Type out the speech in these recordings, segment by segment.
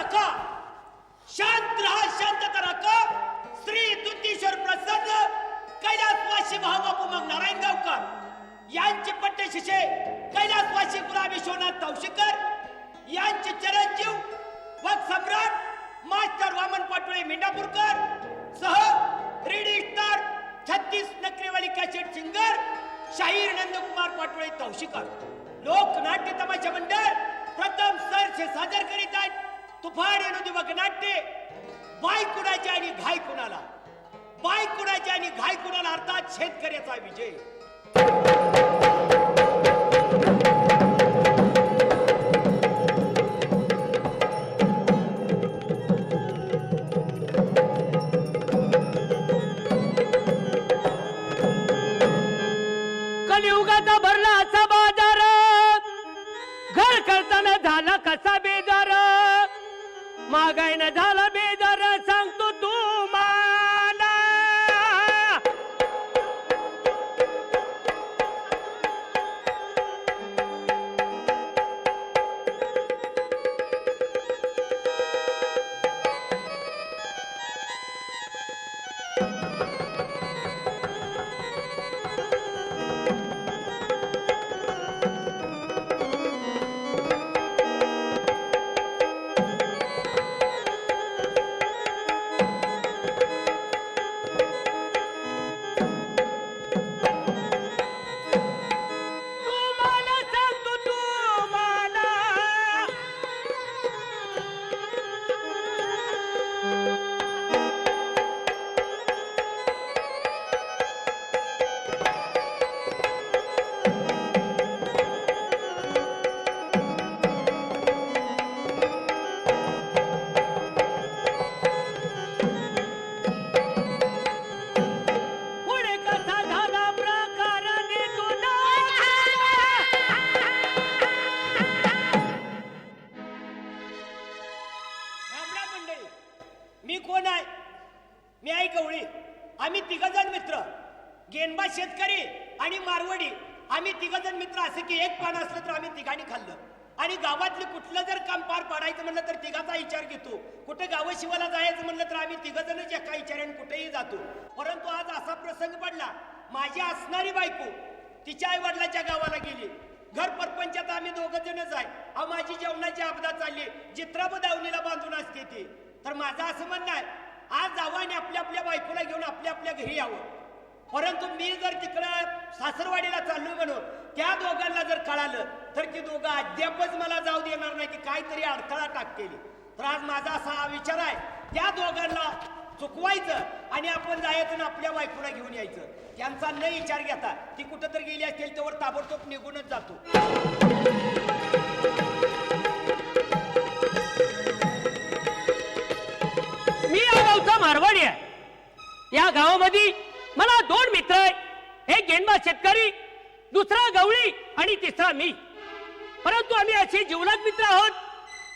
राखा, शांत रहा, शांतता राखा. श्री दुधीश्वर प्रसन्न कैलासवासी भाऊबापू मग नारायण गावकर यांचे पट्टे शिष्य कैलासवासी गुलाब विश्वनाथ तवशीकर यांचे चिरंजीव व सम्राट मास्टर वामन पाटोळे मेंढापूरकर सह रेडी स्टार 36 नकरेवाली कॅसेट सिंगर शाहीर नंदकुमार पाटोळे तवशीकर लोकनाट्य तमाशा मंडळ प्रथम सरसे सादर करीत आहेत तुफान विनोदी नाट्य बाय कुणाची आणि घाय कुणाला, बाय कुणाची आणि घाय कुणाला अर्थात शेतकऱ्याचा विजय. कलियुगाचा भरला असा बाजार, घर करताना झाला कसा बेजार, महागाईनं झाला बेजार सांगतो तुम्हाला. मी कोण आहे? मी आई गवळी. आम्ही तिघजण मित्र, गेनबा शेतकरी आणि मारवडी. आम्ही तिघजण मित्र असे की एक पान असलं तर आम्ही तिघांनी खाल्लं. आणि गावातलं कुठलं जर काम पार पाडायचं म्हणलं तर तिघाचा विचार घेतो. कुठे गाव शिवाला जायचं म्हणलं तर आम्ही तिघजणच एका विचाराने कुठेही जातो. परंतु आज असा प्रसंग पडला, माझी असणारी बायको तिच्या आई वडिलाच्या गावाला गेली. घर परपंचात आम्ही दोघ जणच आहे. माझी जेवणाची आपदा चालली, जित्राब दावणीला बांधून असते ती. तर माझं असं म्हणणं आहे, आज जावं आणि आपल्या आपल्या बायकोला घेऊन आपल्या आपल्या घरी यावं. परंतु मी जर तिकडं सासरवाडीला चाललो म्हणून त्या दोघांना जर कळालं तर ती दोघं अद्यापच मला जाऊ देणार नाही, की काहीतरी अडथळा टाकतेली. तर आज माझा असा विचार आहे, त्या दोघांना चुकवायचं आणि आपण जायचं आणि आपल्या बायकोला घेऊन यायचं. त्यांचा न विचार घेता ती कुठं तर गेली असेल तर ताबडतोब निघूनच जातो. मी या गावचा मारवाडी आहे. या गावामध्ये मला दोन मित्र आहेत. एक गेनबा शेतकरी, दुसरा गवळी आणि तिसरा मी. परंतु आम्ही असे जीवलग मित्र आहोत.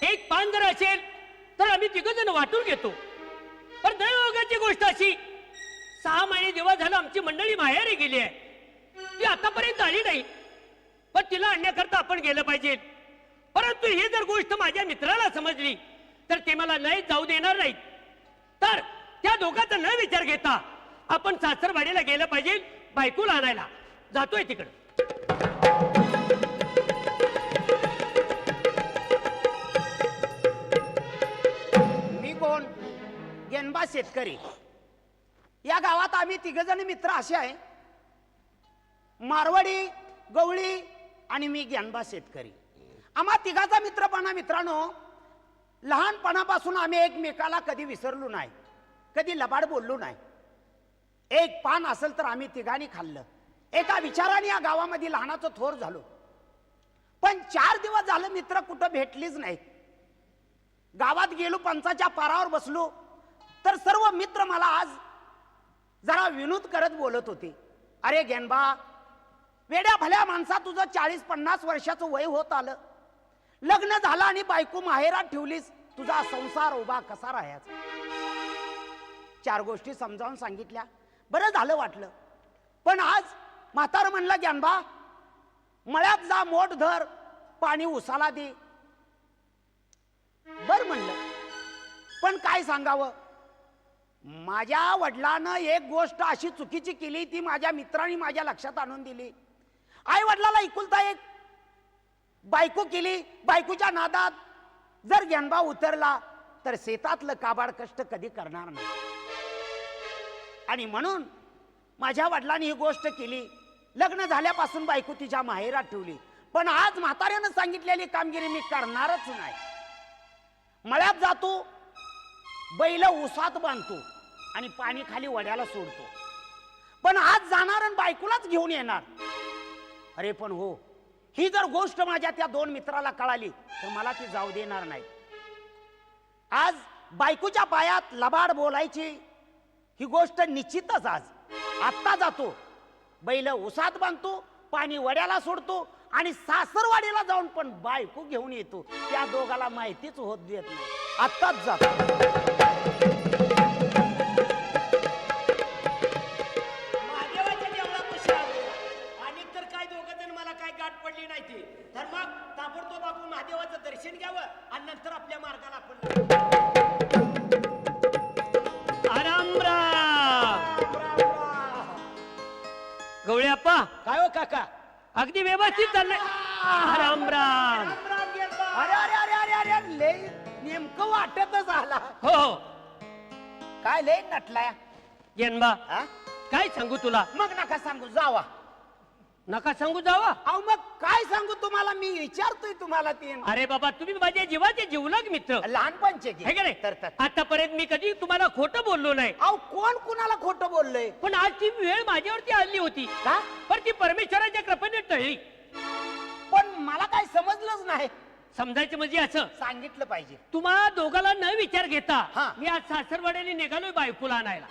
एक पान जर असेल तर आम्ही तिघजण वाटून घेतो. पण दैवयोगाची गोष्ट अशी, 6 महिने दिवस झालं आमची मंडळी माहेरी गेली आहे. ती आतापर्यंत आली नाही. पण तिला आणण्याकरता आपण गेलं पाहिजे. परंतु ही जर गोष्ट माझ्या मित्राला समजली तर ते मला नाही जाऊ देणार नाहीत. तर त्या दोघांचा न विचार घेता आपण सासरवाडीला गेलं पाहिजे. बायकोला आणायला जातोय तिकडं. मी कोण? गेनबा शेतकरी. या गावात आम्ही तिघजण मित्र असे आहे, मारवाडी, गवळी आणि मी गेनबा शेतकरी. आम्हा तिघाचा मित्रपणा मित्रांनो लहानपणापासून आम्ही एकमेकाला कधी विसरलो नाही, कधी लबाड बोललो नाही. एक पान असेल तर आम्ही तिघांनी खाल्लं. एका विचाराने या गावामध्ये लहानाचं थोर झालो. पण 4 दिवस झालं मित्र कुठं भेटलीच नाही. गावात गेलो, पंचाच्या पारावर बसलो तर सर्व मित्र मला आज जरा विनोद करत बोलत होते. अरे गेनबा, वेड्या भल्या माणसा, तुझं 40-50 वर्षाचं वय होत आलं, लग्न झालं आणि बायको माहेरात ठेवलीस, तुझा संसार उभा कसा राहायचा? 4 गोष्टी समजावून सांगितल्या. बरं झालं वाटलं. पण आज म्हातार म्हणलं, गेनबा मळ्यात जा, मोठ धर, पाणी उसाला दे. बर म्हणलं. पण काय सांगावं, माझ्या वडिलानं एक गोष्ट अशी चुकीची केली, ती माझ्या मित्रांनी माझ्या लक्षात आणून दिली. आई वडिलाला एकुलता एक बायको केली. बायकोच्या नादात जर ज्ञानबा उतरला तर शेतातलं काबाड कष्ट कधी करणार नाही. आणि म्हणून माझ्या वडिलांनी ही गोष्ट केली. लग्न झाल्यापासून बायको तिच्या माहेरात ठेवली. पण आज म्हाताऱ्यानं सांगितलेली कामगिरी मी करणारच नाही. मळ्यात जातो, बैल उसात बांधतो आणि पाणी खाली वड्याला सोडतो. पण आज जाणार आणि बायकोलाच घेऊन येणार. अरे पण हो, ही जर गोष्ट माझ्या त्या दोन मित्राला कळाली तर मला ती जाऊ देणार नाही. आज बायकोच्या पायात लबाड बोलायची ही गोष्ट निश्चितच. आज आत्ता जातो, बैल उसात बांधतो, पाणी वड्याला सोडतो आणि सासरवाडीला जाऊन पण बायको घेऊन येतो. त्या दोघाला माहितीच होत देत नाही. आत्ताच जातो. महादेवाच्या देवळापाशी आलो आणि तर काय दोघं जण मला काय गाठ पडली नाही ती, तर मग ताबडतोब आपण महादेवाचं दर्शन घ्यावं आणि नंतर आपल्या मार्गाला आपण गवळ्याप्पा, काय हो काका, अगदी व्यवस्थित चाललंय. राम राम. अरे अरे अरे अरे अरे लय नेमकं वाटतच आला. हो हो. काय लय नटलाय. गेनबा, हा? काय सांगू तुला? मग नका सांगू, जावा. नका सांगू जावा. अहो मग काय सांगू तुम्हाला, मी विचारतोय तुम्हाला ती. अरे बाबा, तुम्ही माझ्या जीवाचे जिवलग मित्र लहानपणचे है का नाही? तर आतापर्यंत मी कधी तुम्हाला खोटं बोललो नाही. अहो कोण कुणाला खोटं बोललंय? पण आज ती वेळ माझ्यावरती आली होती, का? पण ती परमेश्वराच्या कृपेने टळली. पण मला काय समजलंच नाही. समजायचं म्हणजे असं, सांगितलं पाहिजे. तुम्हा दोघाला न विचार घेता हा. मी आज सासरवाड्याने निघालोय बायकोला आणायला.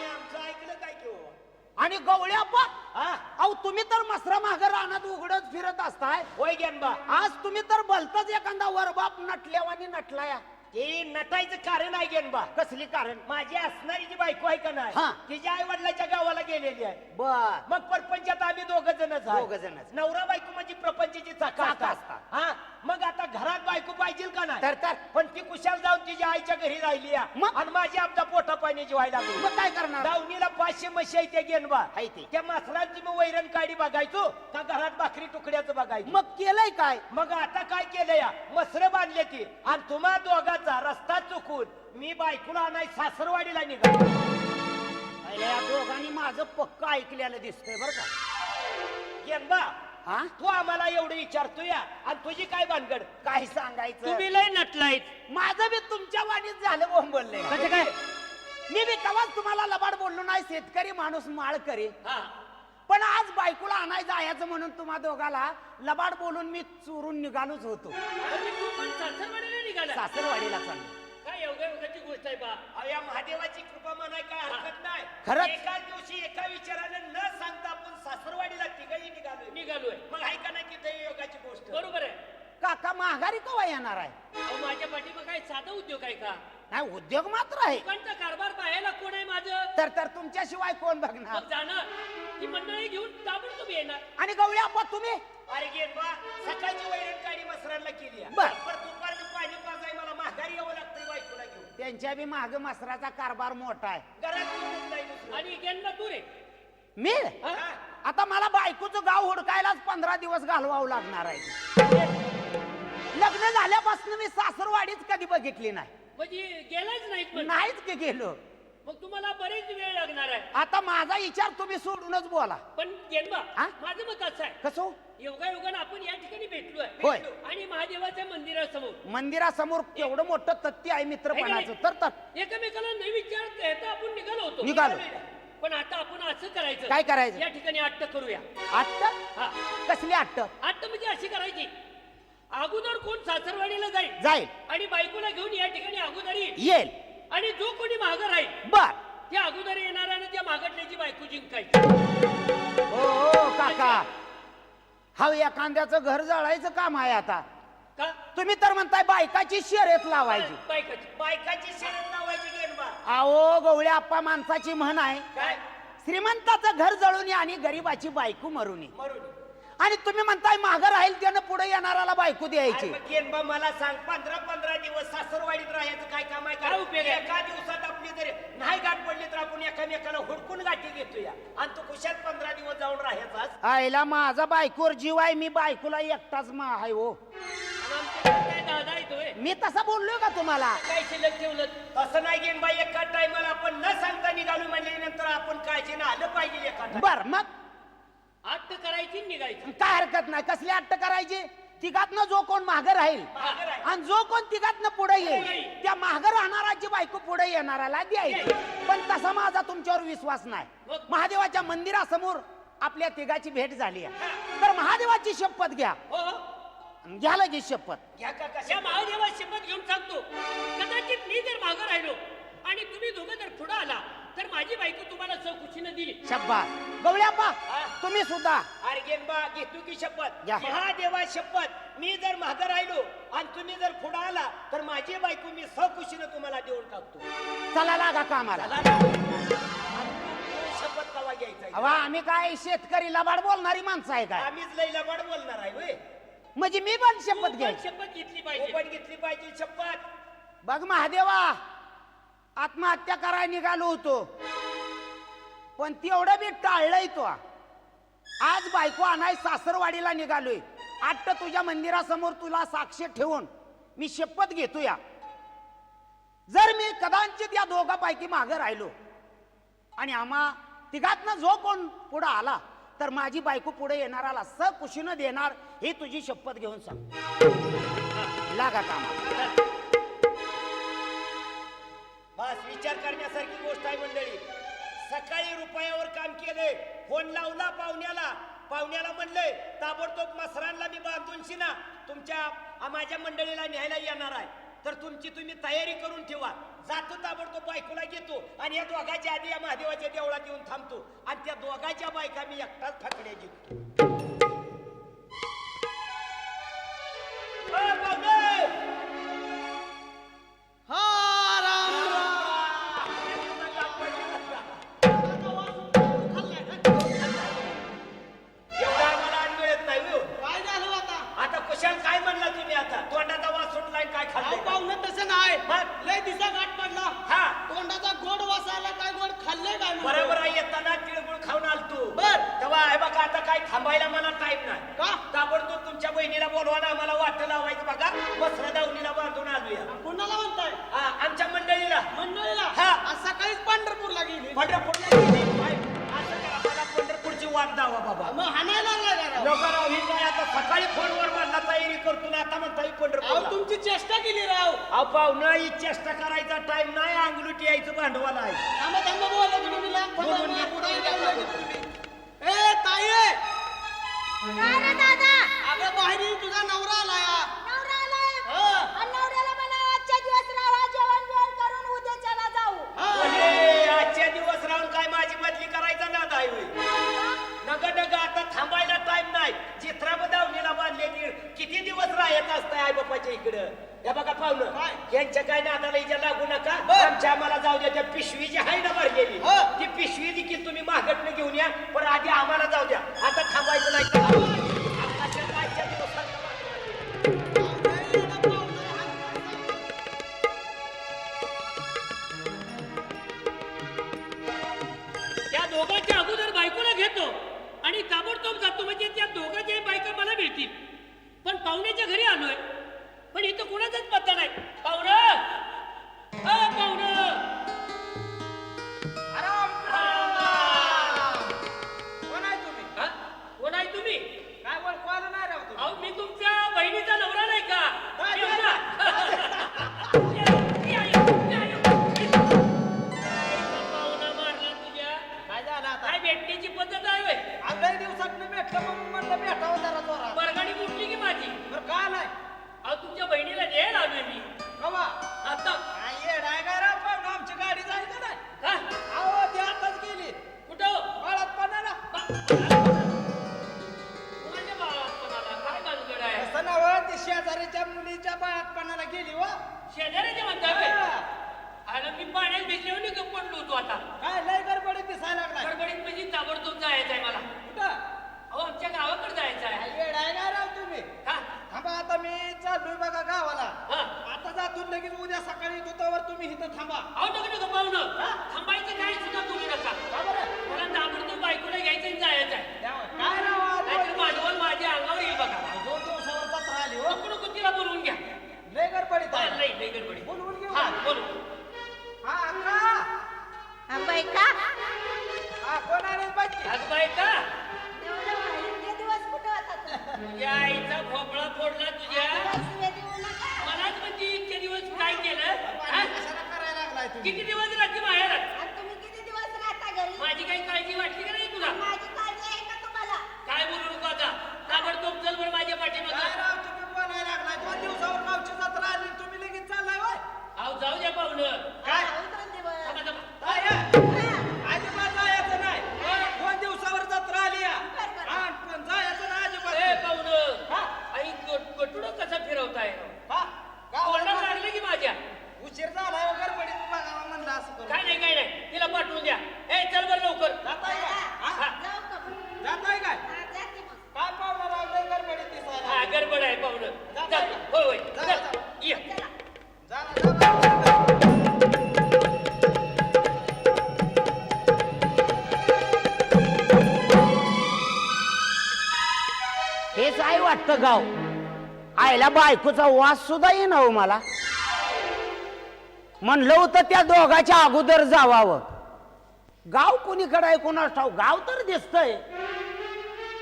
आमचं ऐकलं काय की हो? आणि गवळ्याप्पा, हा? अहो तुम्ही तर मसरा माग रानात उघडत फिरत असताय. होय गेनबा, आज तुम्ही तर भलतच एखादा वरबाप नटल्यावानी नटलाया. हे नटायचं कारण आहे गेनबा. कसली कारण? माझी असणारी जी बायको आहे का नाही, हा. तिच्या आई वडिलाच्या गावाला गेलेली आहे. बर. मग परपंचात आम्ही दोघ जणच दोघंजणच. नवरा बायको म्हणजे प्रपंचाची चाका चाका असतात. असतात. हा, मग आता घरात बायको पाहिजे का नाही? तर पण ती कुशाल जाऊन तिच्या आईच्या घरी राहिली आहे. मग? आणि माझी आमचा पोटा पाण्याची व्हायला लागली. मग काय करणार? दावणीला 500 म्हशी आहे त्या गेनबा. आहे ते. त्या मसरांची मग वैरण काडी बघायचो का घरात भाकरी तुकड्याचं बघायचो. मग केलंय काय? मग आता काय केलं या, मसरं बांधले ती आणि तुम्हा दोघांचा रस्ता चुकून मी बायकोला आणाय सासरवाडीला निघालो. अरे या दोघांनी माझं पक्क ऐकलेलं दिसतंय बरं का. गेनबा, हा? तू आम्हाला एवढं विचारतो या आणि तुझी काय भानगड? काय सांगायचं? तुम्ही लय नटलायत. माझं बी तुमच्या वाणीत झालं बोंबलले. कसं काय? मी बी कवाच तुम्हाला लबाड बोललो नाही. शेतकरी माणूस माळ करे. हा. पण आज बायकोला आणाय जायचं म्हणून तुम्हा दोघाला लबाड बोलून मी चोरून निघालोच होतो. आणि तू पण सासरवाडीला निघाला. सासरवाडीला चाललो. काय एवढ्या एवढ्याची गोष्ट आहे बा. अहो, या महादेवाची कृपा म्हणाय काय हरकत नाही. खरंच? एकाच दिवशी एका विचारानं न सांगता आपण सासरवाडीला तिघही निघालोय. मग ऐका ना की दैवयोगाची गोष्ट. बरोबर आहे. काका माघारी कवा येणार आहे? अहो, माझ्या पाठीमा काय साधा उद्योग आहे का? नाही, उद्योग मात्र आहे. दुकानचा कारभार पाहायला कोण आहे माझं? तर तुमच्याशिवाय कोण बघणार? मग जाणार ती मंडळी घेऊन ताबडतोब येणार. आणि गवळी आप्पा तुम्ही? अरे गेनबा, सकाळची वैरण काडी मसरांना केली आहे. बर. पण दुपारनं पाणी पाजाय मला माघारी यावं लागतंय बायकोला घेऊन. त्यांच्या बी माग मसराचा कारभार मोठा आहे. घरात कोणच नाही दुसरं. आणि गेंदा तू रे. मी हा? आता मला बायकोचं गाव हुडकायलाच 15 दिवस घालवावं लागणार आहे. लग्न झाल्यापासून मी सासरवाडीच कधी बघितली नाही. म्हणजे गेलाच नाहीत पण. नाहीच की गेलो. मग तुम्हाला बरेच वेळ लागणार आहे. आता माझा विचार तुम्ही सोडूनच बोला. पण गेंबा, हा? माझं मत असं आहे, कसं? योगायोगानं आपण या ठिकाणी भेटलोय. होय. आणि महादेवाच्या मंदिरासमोर मंदिरासमोर केवढं मोठं तथ्य आहे मित्रपणाचं. तर एकमेकाला नाही विचार घेता आपण निघालो होतो. निघालो. पण आता आपण असं करायचं. काय करायचं? या ठिकाणी अट्ट करूया. आट्ट? हा. कसली आट्ट? अट्ट म्हणजे अशी करायची, अगोदर कोण सासरवाडीला जाईल जाईल, आणि बायकोला घेऊन या ठिकाणी अगोदर येईल. येईल. आणि जो कोणी मागं राहील बर. त्या अगोदर येणाऱ्याने त्या मागटल्याची बायको जिंकायची. हो काका, हा एखाद्याचं घर जळायचं काम आहे आता. का? तुम्ही तर म्हणताय बायकाची शर्यत लावायची. बायकाची शर्यत लावायची गेनबा. आओ गवळ्या आप्पा, माणसाची म्हण आहे, काय? श्रीमंताचं घर जळून आणि गरीबाची बायको मरून. मरून. आणि तुम्ही म्हणताय मागं राहील त्यानं पुढे येणाऱ्याला बायको द्यायची. अरे मग गेनबा मला सांग 15-15 दिवस सासरवाडीत राहायचं काय काम आहे का? काय उपयोग आहे? एका दिवसात आपली जर नाही गाठ पडली तर आपण एकामेकाला हुडकून गाठी घेतो या आणि तू कुशात 15 दिवस जाऊन राहायचास. आईला माझा बायकोवर जीव आहे, मी बायकोला एकटाच आहे हो. आणि आमच्याकडे काय दादा येतोय मी तसा बोललोय का तुम्हाला? काय शिल्लक ठेवलं तसं नाही गेनबा, एका टायमाला आपण न सांगता निघालो म्हणल्यानंतर आपण काळजीनं आलं पाहिजे एका time. बर मग आत्त करायची आणि निघायची. काय हरकत नाही. कसली अट्ट करायची? तिघातनं जो कोण मागं राहील मागं राहील. आणि जो कोण तिघातनं पुढे येईल त्या मागं राहणाराची बायको पुढे येणाराला द्यायची. पण तसा माझा तुमच्यावर विश्वास नाही. महादेवाच्या मंदिरासमोर आपल्या तिघाची भेट झाली आहे, तर महादेवाची शपथ घ्या. हो हो. घ्या लगेच शपथ. घ्या का या कशा महादेवा शपथ घेऊन सांगतो, कदाचित मी जर मागं राहिलो आणि तुम्ही दोघं जर पुढे आला तर माझी बायको तुम्हाला चौकशीनं दिली. शब्बास. गवळ्याप्पा तुम्ही सुद्धा अरे गेनबा घेतो की शपथ. घ्या. महादेवा शपथ, मी जर मागं राहिलो आणि तुम्ही जर पुढे आला तर माझी बायको मी सकुशीनं तुम्हाला देऊन टाकतो. चला लागा कामाला. शपथ कवा घ्यायचा? अवा आम्ही काय शेतकरी लबाड बोलणारी माणसं आहे काय? आम्हीच लई लबाड बोलणार आहे होय. म्हणजे मी पण तू शपथ पण घ्यायची. शपथ घेतली हो पाहिजे. पण घेतली पाहिजे शपथ. बघ महादेवा, आत्महत्या करायला निघालो होतो पण तेवढं मी टाळलंय. तो आज बायको आणाय सासरवाडीला निघालोय. आट्ट तुझ्या मंदिरासमोर तुला साक्ष ठेवून मी शपथ घेतो या, जर मी कदाचित या दोघांपैकी मागे राहिलो आणि आम्हा तिघातनं जो कोण पुढे आला तर माझी बायको पुढे येणाराला सकुशीनं देणार, ही तुझी शपथ घेऊन सांग. लागा कामा. बस विचार करण्यासारखी गोष्ट आहे मंडळी. सकाळी रुपयावर काम केलंय, फोन लावला पाहुण्याला म्हणलंय ताबडतोब मसरांना मी बांधून शिना तुमच्या माझ्या मंडळीला न्यायला येणार आहे, तर तुमची तुम्ही तयारी करून ठेवा. जातो ताबडतोब बायकोला घेतो आणि या दोघांच्या आधी या महादेवाच्या देवळात येऊन थांबतो आणि त्या दोघांच्या बायका मी एकटाच फाकड्या घेतो. एवढा मला आणि मिळत नाही हो. काय झालं आता? आता कुशाल काय म्हणला तुम्ही? आता तोंडाचा वास सुटलाय काय अहो, खाल्लं? पाहुणं तसं नाही. मग? लय दिसा गाठ पडला. हा तोंडाचा गोड वास आला. काय गोड खाल्लंय काय म्हणतो? बरोबर आहे. येताना तिळगुळ खाऊन आलतो. बर. तेव्हा आहे बघा आता काय थांबायला मला टाइम नाही. का? ताबडतोब तुमच्या बहिणीला बोलवा ना, आम्हाला वाटतं लावायचं बघा. वस्त्र दावणीला बांधून आलूया. कुणाला म्हणताय? आमच्या मंडळीला. मंडळीला? हा. आज सकाळीच पंढरपूरला गेली. पंढरपूरला गेली. काय? असं करा, मला पंढरपूरची वाट दावा बाबा. मग हाणायला लागला का राव? नको राव, ही काय आता सकाळी फोनवर म्हणला तयारी करतो ना, आता म्हणता अहो, पंढरपूर. तुमची चेष्टा केली राव. अहो पाहुणं, ही चेष्टा करायचा टाइम नाही, अंगलुटी यायचं भांडवल आहे. थांबा थांबा बोला तुम्ही. मी लांब थांबा. बोलून घे, पुढे बोलून घे. जाऊ नका तुम्ही. ए ताई, काय रे दादा? अगं बाहेर तुझा नवरा आला या. नवरा आलाय? हा. आणि नवऱ्याला म्हणा आजच्या दिवस राहा, जेवण बिवण करून उद्याच्याला जाऊ. हा. अरे, आजच्या दिवस राहून काय माझी बदली करायचा ना दाय होय. नग आता थांबायला टाइम नाही. चित्रा दावणीला बांधलेली किती दिवस राहत असताय आई बापाच्या इकडं. या बघा पाहुणं, काय? यांच्या काय नादाला हिच्या लागू नका. बर. आमच्या आम्हाला जाऊ द्या. त्या पिशवी जी आहे ना भरलेली, हो. ती पिशवी देखील तुम्ही मागटनं घेऊन या, पण आधी आम्हाला जाऊ द्या. आता थांबायचं नाही तर आताच्या कालच्या दिवसात त्या दोघांच्या अगोदर बायकोला घेतो आणि ताबडतोब जातो, म्हणजे त्या दोघांच्या बायका मला मिळतील. पण पाहुण्याच्या घरी आलोय, पण इथं कोणाचाच पत्ता नाही. पाहुणं, पाहुणं, कोण आहे तुम्ही? कोण आहे तुम्ही? काय ओळखू आलं नाही राव तुम्ही? अहो, मी तुमच्या बहिणीचा नवरा नाही का? काय येऊ ना. पाहुणा मारला तुझ्या. काय झालं आता? काय भेटण्याची पद्धत आहे होय? लय दिवसातनं भेटलं म्हणून म्हणलं भेटावं जरा जोरात. बरगाडी उठली की माझी. बरं का नाही? अहो, तुमच्या बहिणीला न्यायला आलोय मी कवा? आता. काय येडाय काय राव पाहुणं? आमची गाडी जाईल का नाही? हा? अहो ती आताच गेली. कुठं? बाळात पाण्याला. कोणाच्या बाळापणाला काय भानगड आहे? असं नवं, ती शेजारीच्या मुलीच्या बाळात पाण्याला गेली व. शेजाऱ्याच्या म्हणताय. हा. आणि मी पाण्यात भिजल्यावर निघून पडलो होतो आता. काय लय गडबडीत दिसायला लागलाय. गडबडीत म्हणजे ताबडतोब जायचं आहे मला. कुठं? अहो आमच्या गावाकडे जायचं आहे. येडाय ना राव तुम्ही. हा थांबा आता मी चाललोय बघा गावाला. हा. आता जातून लगेच उद्या सकाळी येतो तोवर तुम्ही इथं थांबा. अहो नका पाहुणं, थांबायचं काय सुद्धा बोलू नका. का बरं? मला ताबडतोब बायकोला घ्यायचं आणि जायचं आहे. काय राव आज नाहीतर भांडवल माझ्या अंगावर येईल बघा. 2 दिवसावर जत्रा आली हो. नको नको तिला बोलवून घ्या. लय गडबडीत आहे. नाही लई गडबडी. बोलवून घेऊ हा का? बोलू. हा अक्का. बाई का हा कोण आले बाकी? अगं बाई का एवढं इतके दिवस कुठं होता तू? तुझ्या आईचा भोपळा फोडला तुझ्या. शिव्या देऊ नका. मलाच म्हणजे इतके दिवस काय केलं हा? कशाला करायला लागलाय तुम्ही? किती दिवस राहते बाहेर आणि तुम्ही किती दिवस राहता घरी? माझी काही काळजी वाटली का नाही तुला? माझी काळजी आहे का तुम्हाला? काय बोलू नको आता. ताबडतोब चल बरं माझ्या काय पाठीमागं. राव तुम्ही बोलायला लागलाय? 2 दिवसावर गावची जत्रा आली तुम्ही लगेच चाललाय होय? अहो जाऊ द्या पाहुणं. काय? राहू दोन दिवस. थांबा, थांबा. काय आहे? हा. अजिबात जायचं नाही. 2 दिवसावर जत्रा आली या. बरं. हा, पण जायचं नाही ए अजिबात. पाहुणं हा? आई गटुडं कसं फिरवताय? हा? कोणाला गावाला लागले की माझ्या? उशीर झालाय वगैरे पडीत बघावं म्हणलं असं करू. काय नाही तिला पाठवून द्या. ए चल बरं लवकर. जाताय काय? हा? जाऊ का मग? जाताय काय? हा, जाते मग. काय पाहुणा राव लय गडबडीत दिसायला. हा गडबड आहे पाहुणं. जा, चल. होय होय जा, चल. जा. ये. चला. जा ना, जा ना. हेच आहे वाटतं गाव. आईला बायकोचा वास सुद्धा येईना हो मला. म्हणलं होतं त्या दोघाच्या अगोदर जावावं. गाव कोणीकडे आहे कोणास ठाऊक. गाव तर दिसतंय.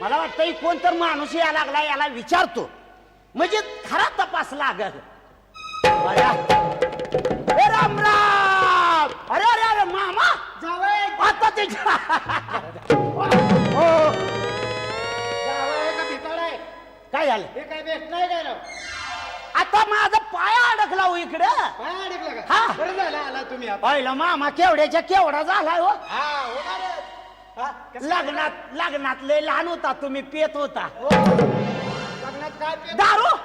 मला वाटतं कोण तर माणूस या लागला याला विचारतो म्हणजे खरा तपास लागल. बया. ए राम राम. अरे अरे अरे मामा जावई, आता ते हो. जावई का भिकाड आहे? काय झालं हे काय भेट नाही काय राव? आता माझा पाय अडकला हो इकडं. काय अडकलं का? हा. बरं झालं आला तुम्ही आता. पहिला मामा केवड्याच्या केवढा झालाय हो. हा, होणारच. हा, कसं लग्नात लय लहान होता तुम्ही पेत होता हो. लग्नात काय पेलं? दारू.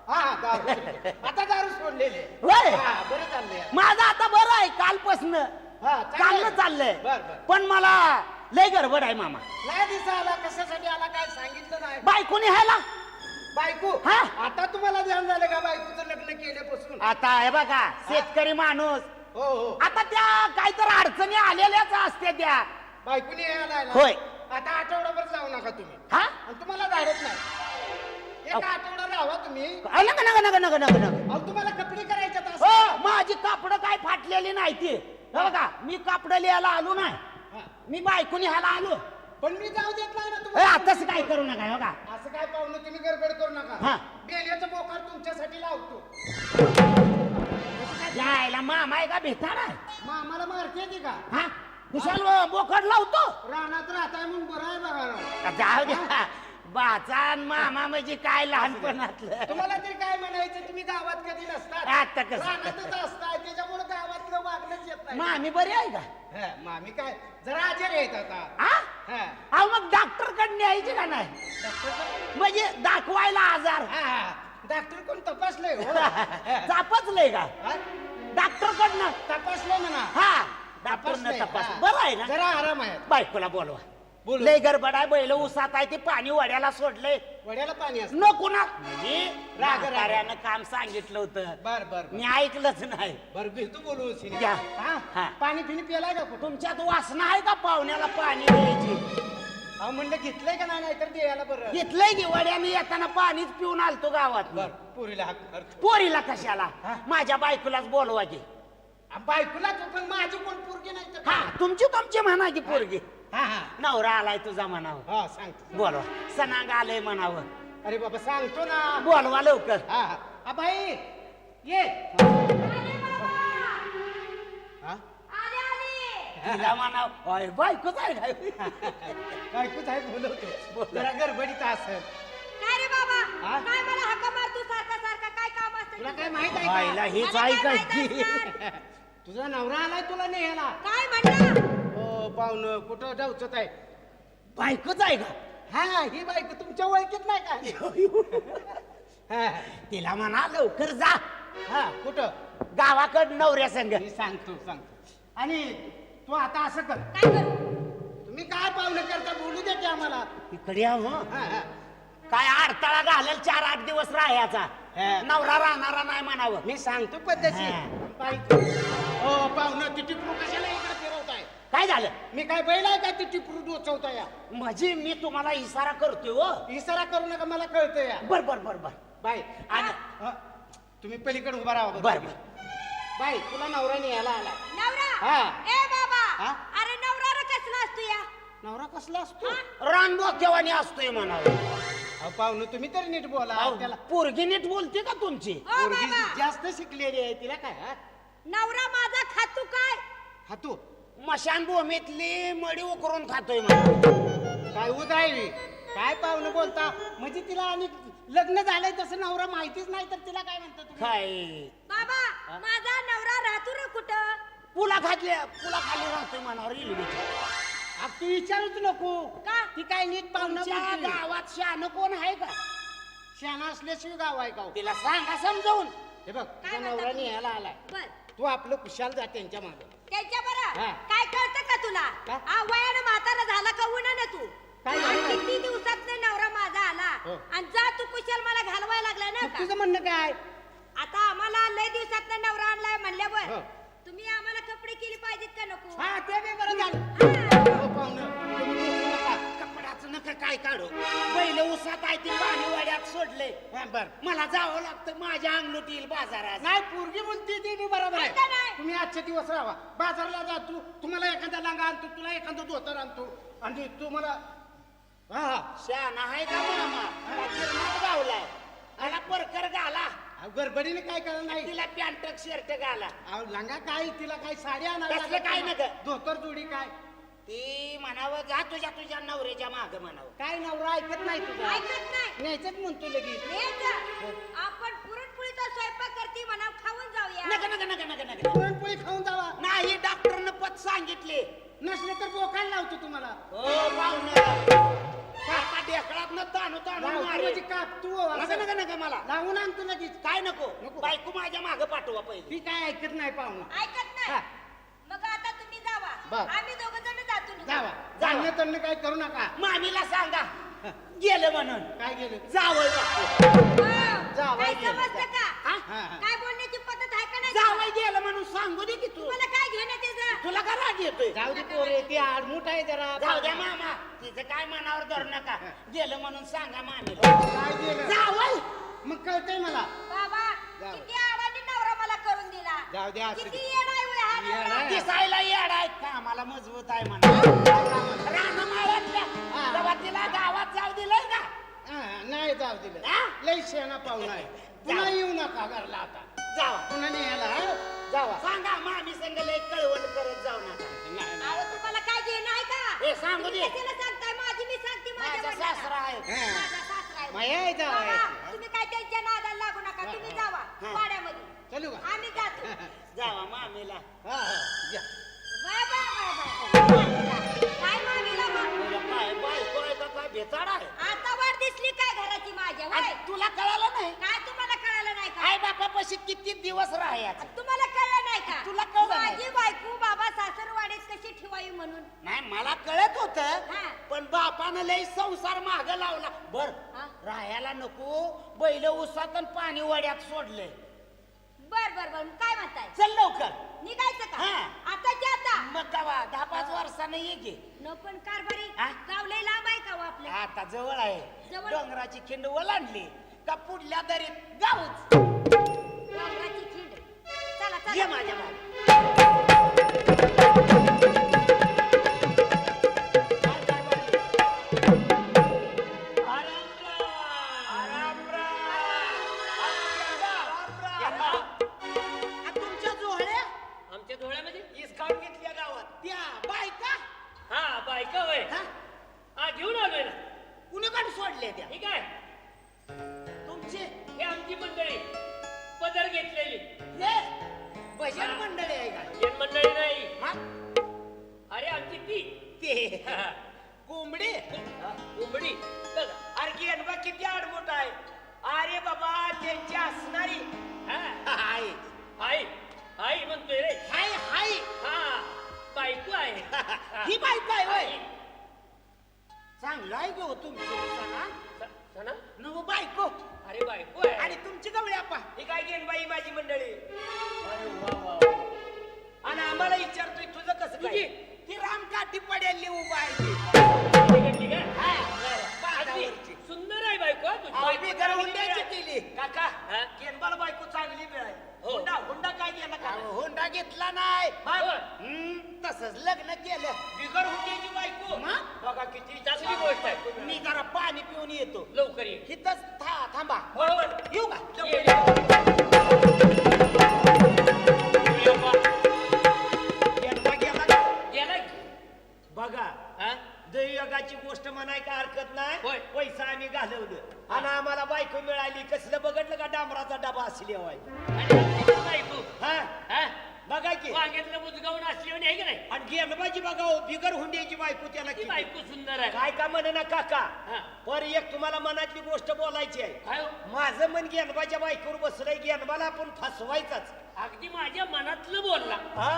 हा, दारू. आता दारू सोडलेले. होय. हा, बरं चाललंय. माझं आता बरं आहे कालपासनं. हा, चांगलं चाललंय. बर बर. पण मला लय गडबड आहे मामा. नाही दिसा आला कशासाठी आला काय सांगितलं नाही. बायकोनी ह्याला बायको. हा. आता तुम्हाला ध्यान झालं का बायकोचं लग्न केल्यापासून? आता हे बघा शेतकरी माणूस. हो हो. आता त्या काहीतरी अडचणी आलेल्याच असते त्या. बायकोने यायला आला. होय. आता आठवडाभर जाऊ नका तुम्ही. हा आणि तुम्हाला धाडत नाही. एक आठवडा राहा तुम्ही. नका नका नका नका नका नका. अहो तुम्हाला कपडे करायचे हो माझी कापडं काय फाटलेली नाही ती. हे बघा मी कापडं लिहायला आलो नाही. मी बायकोनी ह्याला आलो. पण मी जाऊ देत नाही ना ए, तुम्हाला. आताच काय करू नका हे बघा. असं काय पाहुणं तुम्ही गडबड करू नका. हा. बेल्याचं बोकार तुमच्यासाठी लावतो. यायला मामा आहे का भेटाड आहे. मग आम्हाला मारते ती का? हा कुशाल बोकड लावतो. रानात राहताय म्हणून बरं आहे बघा राव. जाऊ द्या बाचान मामा म्हणजे काय लहानपणातलं. तुम्हाला तरी काय म्हणायचं, तुम्ही गावात कधी नसतात. आता कसं? रानातच असताय त्याच्यामुळे गावातलं वागणंच येत नाही. मामी बरी आहे का. हा, मामी काय जरा आजारी आहेत आता. हा हा. अहो मग डॉक्टर कडे यायची का नाही. डॉक्टर म्हणजे दाखवायला आजार. हा, डॉक्टर कोण तपासलंय हो? चापचलंय का हा? डॉक्टर कडनं. तपासलंय म्हणा. हा डॉक्टरनं तपासलंय, तपास हा. बरं आहे ना. जरा आराम आहे. बायकोला बोलवा. बोलू. लय गडबड आहे. बैल उसात आहे ते पाणी वड्याला सोडलंय. वड्याला पाणी असतं. नको ना म्हणजे राग. म्हाताऱ्यानं काम सांगितलं होतं. बर बर मी ऐकलंच नाही. बर भेटू बोलू सिने. घ्या. हा? हा. पाणी पिणी पिलाय का कुठं? तुमच्यात वासना आहे का पाहुण्याला पाणी द्यायची. अहो म्हणलं घेतलंय का नाही तर द्यायला बरं. घेतलंय की वड्याने येताना पाणीच पिऊन आलतो गावात. बर पुरीला हाक करतो. पोरीला कशाला हा? माझ्या बायकोलाच बोलवा की. बायकोला तू पण माझी कोण पोरगी नाही तर हा तुमची म्हणायची पोरगी. हा हा नवरा आलाय तुझा म्हणावं. हा सांगतो. बोलवा. सणांग आलंय म्हणावं. अरे बाबा सांगतो ना. बोलवा लवकर. हा हा. आ बाई ये. हा? आले आले. तिला म्हणावं "अय, बायकोच आहे काय?" बायकोच आहे बोलवतो. जरा गडबडीत असेल. काय रे बाबा हा? काय मला हक्का मारतो सारखा सारखा काय काम असतं तुला तुझं? काय माहित आहे आईला का? हेच मला काय ऐकायची. माहित असणार? तुझा नवरा आलाय तुला न्यायला. काय म्हणलं? हो पाहुणं कुठं जाऊचत आहे. बायकोच आहे का. हा ही बायको तुमच्या ओळखीत नाही का? हा तिला म्हणा लवकर जा हा कुठं? गावाकड नवऱ्या संग. मी सांगतो. आणि तू आता असं कर. काय करू? तुम्ही तुम्ही काय पाहुणं करता बोलू द्या की आम्हाला. इकडे या हो. हा, हा. काय अडथळा घालेल 4-8 दिवस राहायचा. हा. नवरा राहणारा नाही म्हणावं. मी सांगतो पद्धतशीर. हा. बाई हो पाहुणं ती टिपरू कशाला इकडे फिरवताय? काय झालं? मी काय बैल आहे का ती टिपरू डोचवता या? म्हणजे मी तुम्हाला इशारा करतोय हो. इशारा करू नका मला कळतं या. बर बर बर बर बाई आणि हा, तुम्ही पलीकडे उभा राहा बर बर. बाई तुला नवरा न्यायला आला. नवरा हा. ए बाबा हा? अरे नवरा रे कसला असतो या नवरा कसला असतो? रानबोत जेवानी असतोय म्हणावं. अहो पाहुणं तुम्ही तरी नीट बोला. त्याला पोरगी नीट बोलते का तुमची? ओ पोरगी बाबा जास्त शिकलेली आहे तिला काय हा? नवरा माझा खातू काय हा तू मशान भूमीतली मडी उकरून खातोय म्हणावं. काय उदाई काय पाहुणं बोलता म्हणजे तिला आणि लग्न झालंय तसं नवरा माहितीच नाही तर तिला काय म्हणता तुम्ही? काय बाबा माझा नवरा राहतो रे कुठं पुला खाली राहतोय म्हणावं रेल्वेच्या. अब तू विचारूच नको. का? ती काय नीट पाहुणं तुमच्या बोलते. गावात शहाणं कोण आहे का? शहाणा असल्याशिवाय गाव आहे गाव. तिला सांगा समजावून. हे बघ काय तुझ्या म्हणता नवऱ्याने तुम्ही? यायला आलाय. बर तू आपलं कुशाल जा त्यांच्या मागे. त्याच्या बरं हा. काय कळतं का तुला का? वयानं म्हातारा झाला का उन्हा ना तू काय आणि झालं? किती दिवसात नवरा माझा आला हो. आणि जा तू कुशल मला घालवायला लागला ना मग का? तुझं म्हणणं काय? आता आम्हाला लय दिवसात नवरा आणलाय म्हणल्यावर हो. तुम्ही आम्हाला कपडे केली पाहिजेत का नको हा ते बी बरं झालं. हा. हो, पाहुणं, तुम्ही बोलू नका. कपड्याचं नका काय काढू. बैल उसात आहे ती पाणी वाड्यात सोडले. हा, बर मला जावं लागतं माझ्या अंगलोट येईल बाजारात. नाही पोरगी बोलते ते बी बरोबर ऐका आहे. नाही. तुम्ही आजचे दिवस राहा बाजारला जा तू तुम्हाला एखादा लांगा आणतो तुला एखादं धोतर आणतो आणि तुम्हाला हा हा शहाणा आहे का मामा? का गिरणात गावलाय. मला परकर घाला. अहो, गडबडीने काय करणार नाही. तिला पॅन्ट शर्ट घाला. अहो, लांगा काय तिला काय साडी आणावी तसलं लागेल काय का? नका. धोतर जोडी काय ती म्हणावं जा तुझ्या नवऱ्याच्या माग म्हणावं. काय नवरा ऐकत नाही तुझा ऐकत नाही न्यायचंच म्हणतो लगेच. हे जा. आपण पुरणपोळीचा स्वयंपाक करते म्हणा खाऊन जाऊया नका नका नका नका नका. पुरणपोळी खाऊन जावा नाही डॉक्टरनं पद सांगितले. नसले तर बोकायला लावतो तुम्हाला. हो पाहुणं. काका ढेकळात न ताणू ताणू लावतो मारे. म्हणजे काप तू हो, नका असं नका नका मला. लावून आणतो लगेच. काय नको नको. बायको माझ्या माग पाठवा पहिले. ती काय ऐकत नाही पाहुणं. ऐकत नाही हा. मग आता तुम्ही जावा बर. आम्ही दोघ जण जातो ना. जावा जाणं तणं काय करू नका. मामीला सांगा गेलं म्हणून. काय गेलं जावं लागतं. हो. जावई काय गेले, समजतं हा? का हा, हा. काय बोलण्याची पद्धत आहे का नाही जावं गेलं म्हणून सांगू दे की तू. तुम्हाला काय घेणं त्याचं तुला का राग येतोय? जाऊ दे पोरे ती आडमुठ आहे जरा. जाऊ द्या मामा तिचं काय मनावर धरू नका. गेलं म्हणून सांगा मामीला. काय गेलं जावं मग कळतंय मला. बाबा जाऊ. किती आडाने नवरा मला करून दिला जाऊ दे असं किती दे. येडा आहे होय हा येडा नवरा. आहे. दिसायला येड आहे का आम्हाला मजबूत आहे म्हणा. रानमाळ्यातल्या हा. तेव्हा तिला गावात जाऊ दिलंय का? हा, नाही जाऊ दिलं. हा? लय शेणा पाहुणा आहे. पुन्हा येऊ नका घरला आता. जावा पुन्हा न्यायला हा? जावा. सांगा मामी संग लय कळवण करत जाऊ नका. नाही, नाही. अहो तुम्हाला काय घेणं आहे का हे सांगू तुम्ही दे. कशाला सांगताय माझी मी सांगते माझ्या माझा वडिलांना. सासरा आहे. हा. माझा सासरा आहे. माया आहे जावा बाबा, आहे. तुम्ही काय त्यांच्या नादाला लागू नका तुम्ही जावा हा. वाड्यामध्ये चलू का? आम्ही जातो जावा मामीला. हा, हा. जा. बाय बाय बाय बाय काय मामीला मग? तुला काय बायको आहे का काय भेताड आहे? आता वाट दिसली काय घराची माझ्या आणि वय तुला कळालं नाही? काय तुम्हाला कळालं नाही का आई बापापाशी किती दिवस राहायचं? तुम्हाला कळलं नाही का तुला कळलं नाही? माझी बायको बाबा सासरवाडीत कशी ठेवावी म्हणून नाही मला कळत होत हा. पण बापानं लय संसार माग लावला. बर हा? राहायला नको. बैल उसात आणि पाणी वड्यात सोडले. बर बर बर काय म्हणताय चल लवकर. निघायचं का हा. आता जाता मग कवा 10-5 वर्षानं ये गे. न पण कारभारी हा? गाव लय लांब आहे का हो आपलं आता जवळ आहे. जवळ? डोंगराची खिंड ओलांडली का पुढल्या दरीत गावच. डोंगराची खिंड चला ये चला माझ्या मागे. तुमच्या जोहळ्या आमच्या डोळ्यामध्ये इसकावून घेतल्या गावात. त्या बायका हा बायका वय हा? हा घेऊन आलोय ना कुणीकडे सोडले त्या? ठीक आहे तुमचे हे आमची मंडळी पदर घेतलेली हे भजन मंडळी आहे का? जन मंडळी नाही हा? अरे आमची ती ते कोंबडे उमडी बघा अरे गेनबा किती आडमोठ आहे. अरे बाबा त्यांची असणारी हा हाय आई आई म्हणतोय रे हाय हाय. हा बायको आहे ही बायको आहे होय. चांगलं आहे गो तुमचं सणा सणा? नव बायको अरे बायको आहे. आणि तुमची गवळी आपा ही काय घेन बाई माझी मंडळी अरे वा वा वा. आणि आम्हाला विचारतोय तुझं कसं तुझी काय ती रामकाठी पडेली उभा आहे ती. ठीक आहे, ठीक आहे. हा, अगदी पाटावरची. सुंदर आहे बायको हा तुझी. अहो, मी घरा हुंड्याची केली काका हा? केनबाला बायको चांगली मिळाली हो. हुंडा हुंडा काय गेला का अहो, हुंडा घेतला नाही होय. तसंच लग्न केलं बिगर हुंड्याची बायको मग? बघा किती चांगली गोष्ट आहे. मी जरा पाणी पिऊन येतो लवकर ये. इथंच थांबा हो. येऊ का ये, ये. केनबा गेला का? गेला की? बघा हा? दैवयोगाची गोष्ट म्हणाय का हरकत नाही होय. पैसा आम्ही घालवलं आणि आम्हाला बायको मिळाली कसलं बघितलं का डांबराचा डबा असली हवाय आणि तुझी बायको हा हा? बघा की वांग्यातलं बुजगावून असल्याने आहे की नाही? आणि गेनबाजी बघा हो, बिगर हुंड्याची बायको त्याला ती किती. बायको सुंदर आहे. काय का म्हणे ना काका हा. पर एक तुम्हाला मनातली गोष्ट बोलायची आहे काय हो? माझं मन गेनबाच्या बायकोवर बसलंय गेनबाला आपण फसवायचाच अगदी माझ्या मनातलं बोलला. हा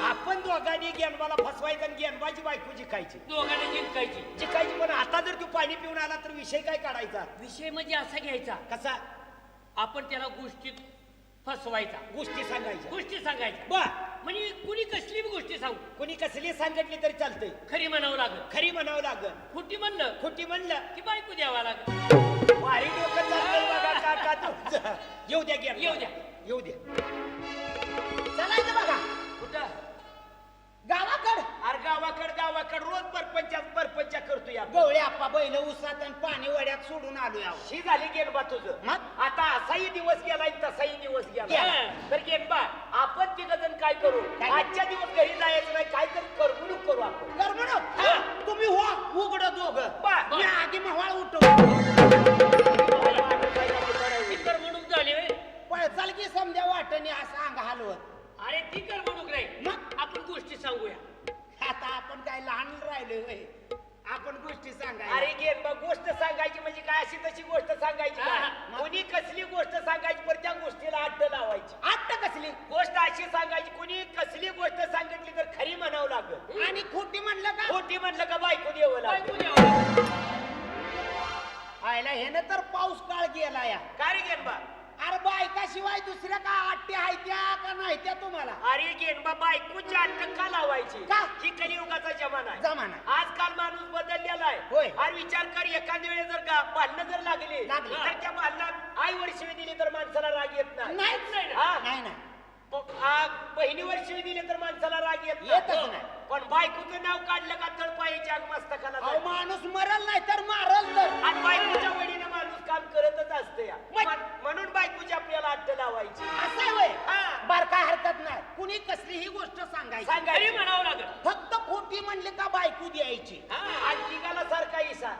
आपण दोघांनी गेनबाला फसवायचं आणि गेनबाची बायको जिकायची दोघांना जिंकायची. जिकायची पण आता जर तू पाणी पिऊन आला तर विषय काय काढायचा विषय म्हणजे असा घ्यायचा, कसा आपण त्याला गोष्टीत फसवायचा, गोष्टी सांगायच्या गोष्टी सांगायच्या. बा म्हणजे कुणी कसली बी गोष्टी सांगू, कोणी कसली सांगितली तरी चालतंय खरी म्हणावं लागत. खरी म्हणावं लागल खोटी म्हणलं खोटी म्हणलं की बायको द्यावा लागत. वारी डोकं चालतंय बघा काका तुमचं. येऊ द्या गेन येऊ द्या. येऊ द्या चलायचं बघा कुठं गावाकड अरे गावाकड रोज परपंच करतोय आपण. गवळे आप्पा बैल उसात आणि पाणी वड्यात सोडून आलो यावं शी झाली गेनबा तुझं मग? आता असाही दिवस गेलाय तसाही दिवस गेला गेला. तर गेनबा आपण तिघ जण काय करू काय? आजच्या दिवस घरी जायचं नाही काय तरी करमणूक करू आपण कर म्हणून तुम्ही हो उघड दोघं बा. मी आधी मवाळ उठव ती करमणूक झाली होय. पळ चाल की समजा वाटणी असं अंग हलवत अरे ती करमणूक नाही, मग? आपण गोष्टी सांगूया. आता आपण काय लहान राहिलोय होय. आपण गोष्टी सांगाय अरे गेनबा गोष्ट सांगायची म्हणजे काय अशी तशी गोष्ट सांगायची हा, काय? हा. कोणी कसली गोष्ट सांगायची पण त्या गोष्टीला अड्ड लावायची आत्ता कसली गोष्ट अशी सांगायची कोणी कसली गोष्ट सांगितली तर खरी म्हणावं लागल आणि खोटी म्हणलं का खोटी म्हणलं का बायको द्यावं बायको लागल द्यावा लागत. आयला हेनं तर पाऊस काळ गेला या काय रे गेनबा अरे बायकाशिवाय दुसऱ्या का आट्या आहे त्या का नाही त्या तुम्हाला अरे गेनबा बायकोची अटक का लावायची का? ही कलियुगाचा जमाना आहे जमाना. आजकाल माणूस बदललेला आहे होय. आणि विचार कर एखाद्या वेळेस जर का भांडणं जर लागली लागली. तर त्या भांडणात आईवर शिवी दिली तर माणसाला राग येत नाही नाहीच नाही ना. हा? नाही ना बहिणीवर शिवी दिली तर माणसाला राग येत येतच नाही. पण बायकोचं नाव काढलं का तळपायच्या मस्तकाला अहो जाते. माणूस मरल नाही तर मारल तर आणि बायकोच्या वडीने माणूस काम करतच असते या. मग? म्हणून बायकोची आपल्याला अट्ट लावायची असं आहे होय. हा. बार काय हरकत नाही कुणी कसलीही गोष्ट सांगायची खरी सांगायची म्हणावं लागत. फक्त खोटी म्हणले का बायको द्यायची आणि तिघाला सारखा इसा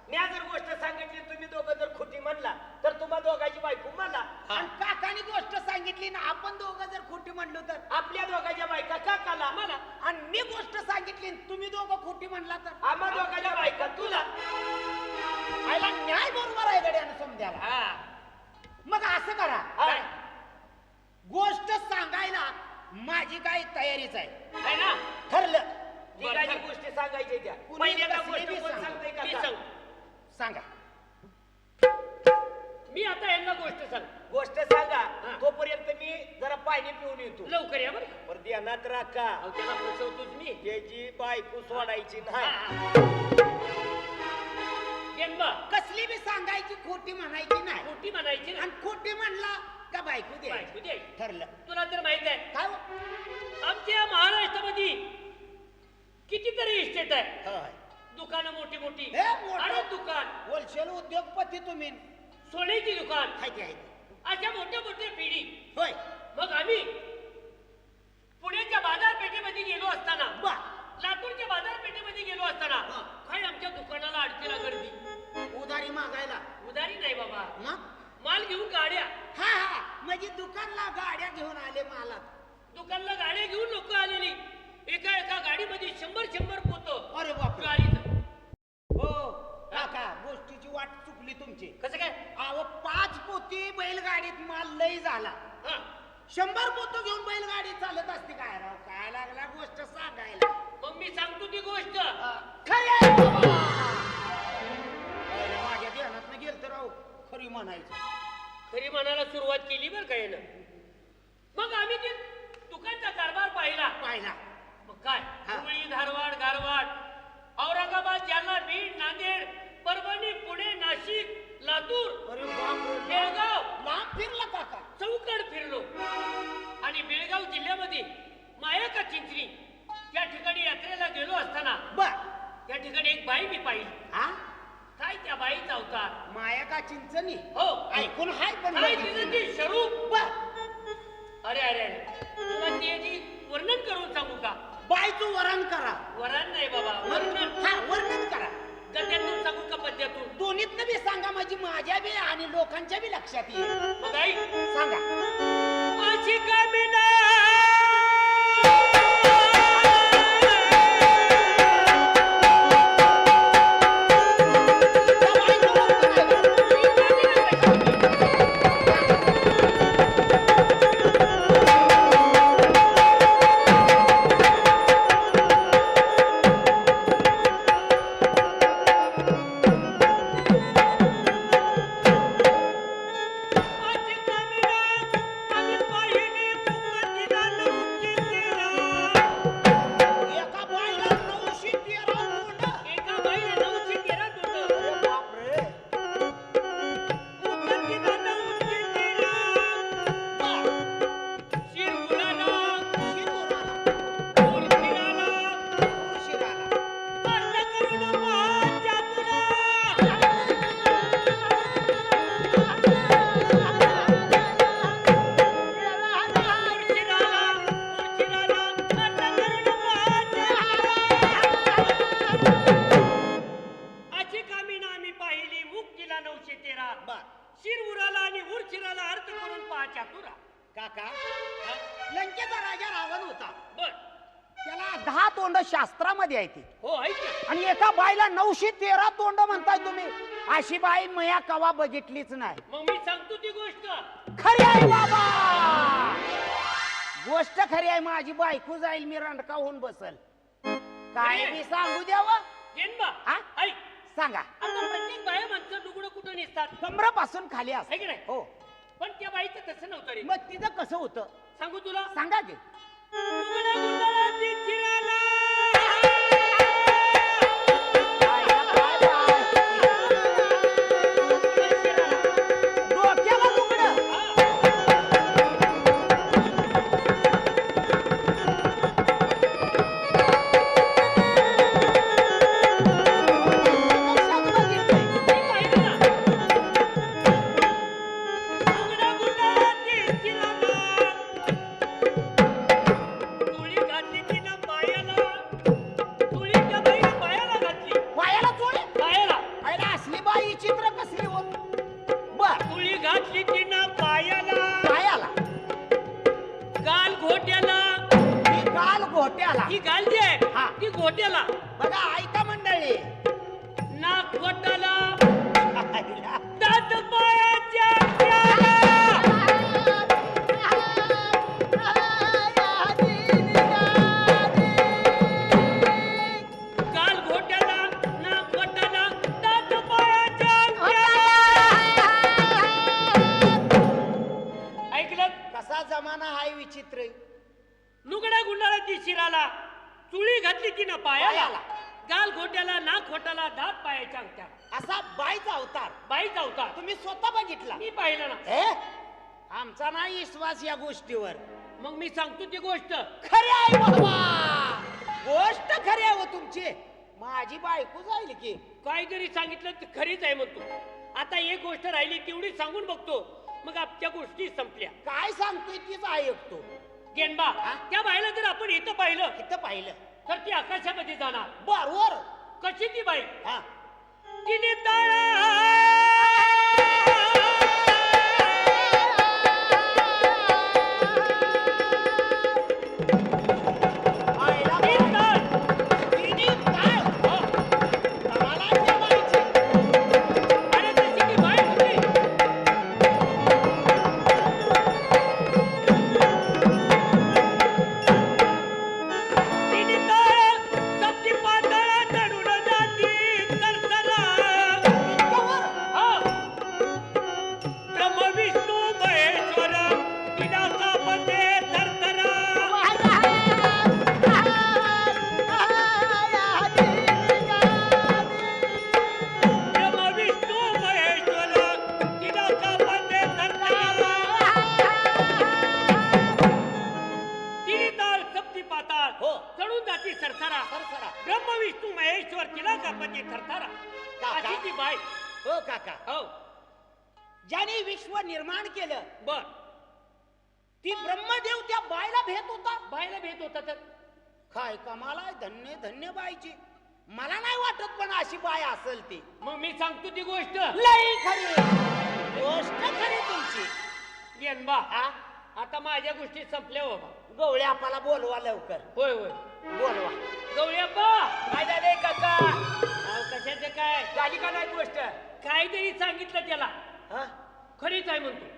म्या जर गोष्ट सांगितली तुम्ही दोघं जर खोटी म्हणला तर तुम्हा दोघांची बायको म्हणला आणि काकाने गोष्ट सांगितली ना आपण दोघं जर खोटी म्हणलो तर आपल्या दोघांच्या बायका काकाला मला आणि मी गोष्ट सांगितली आणि तुम्ही दोघं खोटी म्हणला तर आम्हा दोघांच्या बायका तुला आयला न्याय बरोबर आहे गड्यानं समजायला हा. मग असं करा हा. गोष्ट सांगायला माझी काही तयारीच आहे आहे ना? ठरलं तिघांची गोष्टी सांगायच्या त्या कुणी पहिल्यांदा कसली गोष्ट बी कोण सांग. सांगतंय मी का सांगू. सांगा मी आता यांना गोष्ट सांग. गोष्ट सांगा तोपर्यंत मी जरा पाणी पिऊन येतो लवकर या बरं. पण ध्यानात राखा अहो, त्याला फसवतोच मी. त्याची बायको सोडायची नाही हा. गेनबा, कसली बी सांगायची खोटी म्हणायची नाही खोटी म्हणायची ना. आणि खोटी म्हणला का बायको द्यायची बायको द्यायची. ठरलं तुला तर माहित आहे काय हो? आमच्या महाराष्ट्रामध्ये कितीतरी इस्टेट आहे. होय. दुकानं मोठी मोठी हे मोठं. आणि दुकान, होलसेल उद्योगपती तुम्ही सोन्याची दुकान, हायती हायती. अशा मोठ्या मोठ्या पिढी. होय मग आम्ही पुण्याच्या बाजारपेठेमध्ये गेलो असताना, बा लातूरच्या बाजारपेठेमध्ये गेलो असताना हा. काय आमच्या दुकानाला अडकीला गर्दी. उधारी मागायला उधारी नाही बाबा, मग माल घेऊन गाड्या. हा हा म्हणजे दुकानला गाड्या घेऊन आले मालात. दुकानला गाड्या घेऊन लोक आलेली. एका एका गाडीमध्ये 100 पोतं अरे बापरे. गाडीचं. हो काका गोष्टीची वाट चुकली तुमची. कसं काय? अहो 5 पोती बैलगाडीत माल लई झाला. हा. 100 पोतं घेऊन बैलगाडी चालत असते काय राव काय लागला गोष्ट सांगायला. मग मी सांगतो ती गोष्ट. खरी आहे बाबा. अरे, माझ्या ध्यानात गेल तर राव खरी म्हणायचं. खरी म्हणायला सुरुवात केली बरं का यानं. मग आम्ही ते दुकानचा कारभार पाहिला. पाहिला. मग काय हा. हुबळी, धारवाड, गारवाड, औरंगाबाद, जालना, बीड, नांदेड, परभणी, पुणे, नाशिक, लातूर, अरे बापरे. बेळगाव, लांब फिरला काका. चौकड फिरलो. आणि बेळगाव जिल्ह्यामध्ये मायका चिंचणी त्या ठिकाणी यात्रेला गेलो असताना बर. त्या ठिकाणी एक बाई मी पाहिली. हा, काय त्या बाईचा अवतार. माया का चिंचणी. हो ऐकून हाय पण काय बघितलं. तिचं ती स्वरूप. बर. अरे अरे अरे तुला त्याची वर्णन करून सांगू का. बायचं वरण करा. वरण नाही बाबा, वर्णन. हा, वर्णन करा. गद्यातून सांगू का पद्यातून. दोन्हीतनं बी सांगा, म्हणजे माझ्या बी आणि लोकांच्या बी लक्षात येईल. मग आई सांगा. माझी कामिना एका बाईला 913 तोंड. एका बाईला 913 तोंड. अरे बापरे. शिर उडाला, शिरोराला, गोड फिराला, शिराला. अर्ध करून माझ्या तुला. अशी कामिना आम्ही पाहिली. मुख तिला 913. बर. शिर उराला आणि उर शिराला अर्थ करून पाहा तुरा. काका, लंकेचा राजा रावण होता. बर. त्याला 10 तोंड शास्त्रामध्ये आहे ती. हो ऐक ना. आणि एका बाईला 913 तोंड म्हणताय तुम्ही. अशी बाई मया कवा बघितलीच नाही. मग मी सांगतो ती गोष्ट. खरी आहे बाबा. गोष्ट खरी आहे. माझी बायको जाईल, मी रंडका होऊन बसल. काय मी सांगू द्यावं. जन्मा हा? ऐक. सांगा. आता प्रत्येक बाया माणसं लुगडं कुठं नेसतात. कमरापासून खाली है की असं. नाही? हो. पण त्या बाईचं तसं नव्हतं रे. मग तिचं कसं होतं सांगू तुला. सांगा की. लुगडं गुंडाळाती चिराला. बाईला काय बाय. डोक्याला लुगडं. कशात बघितलंय? मी पाहिलं ना. लुगडं गुंडाळाती चिराला. तुळी घातली तिनं पायाला. तुळी त्या बाईनं पायाला घातली. पायाला चोळे. पायाला. पायाला असली बाई चित्र कसली हो. बर. तुळी घातली तिनं पायाला. पायाला. गाल घोट्याला. ही गाल घोट्याला. ही गाल जी आहे हा. ती घोट्याला. बघा ऐका मंडळी. नाक घोटाला. आईला. दात पायाच्या आतल्याला. गाल घोट्याला, नाक घोटाला, दात पायाच्या आतल्याला. ऐकलं. कसा जमाना हाय विचित्र. लुगडा गुंडाळाची शिराला. चुळी घातली तिनं पायाला. पायाला. गाल घोट्याला, नाक घोटाला, दात पायाच्या अंगठ्याला. असा बाईचा अवतार बाईचा अवतार तुम्ही स्वतः बघितला. मी पाहिलं ना. हे? आमचा नाही विश्वास या गोष्टीवर. मग मी सांगतो ती गोष्ट. खरी आहे बाबा. गोष्ट खरी आहे हो तुमची. माझी बायको जाईल की. काय जरी सांगितलं तर खरीच आहे म्हणतो. आता एक गोष्ट राहिली तेवढी सांगून बघतो. मग आपल्या गोष्टी संपल्या. काय सांगतोय तीच ऐकतो. गेनबा हा? त्या बाईला जर आपण इथं पाहिलं इथं पाहिलं. तर ती आकाशामध्ये जाणार. बरोबर. कशी ती बाई. हा. तिने ताळा आईला बाई. तिन्ही काय? कमाल आहे त्या बाईची. अरे तशी ती बाई होती. तिने ताळा देवाने विश्व निर्माण केलं बर ती ब्रह्मदेव त्या बायला भेट होता बायला भेट होता तर काय कमाल आहे धन्य धन्य बाईची मला नाही वाटत पण अशी बाय असेल ती मग मी सांगतो ती गोष्ट लई खरी गोष्ट खरी तुमची गेनबा हा आता माझ्या गोष्टी संपल्या बाबा गवळे आपल्याला बोलवा लवकर होय होय बोलवा गवळ्याप्पा काय झालंय काका अहो, कशाचं काय झाली का नाही गोष्ट काहीतरी सांगितलं त्याला हा खरीच आहे म्हणतो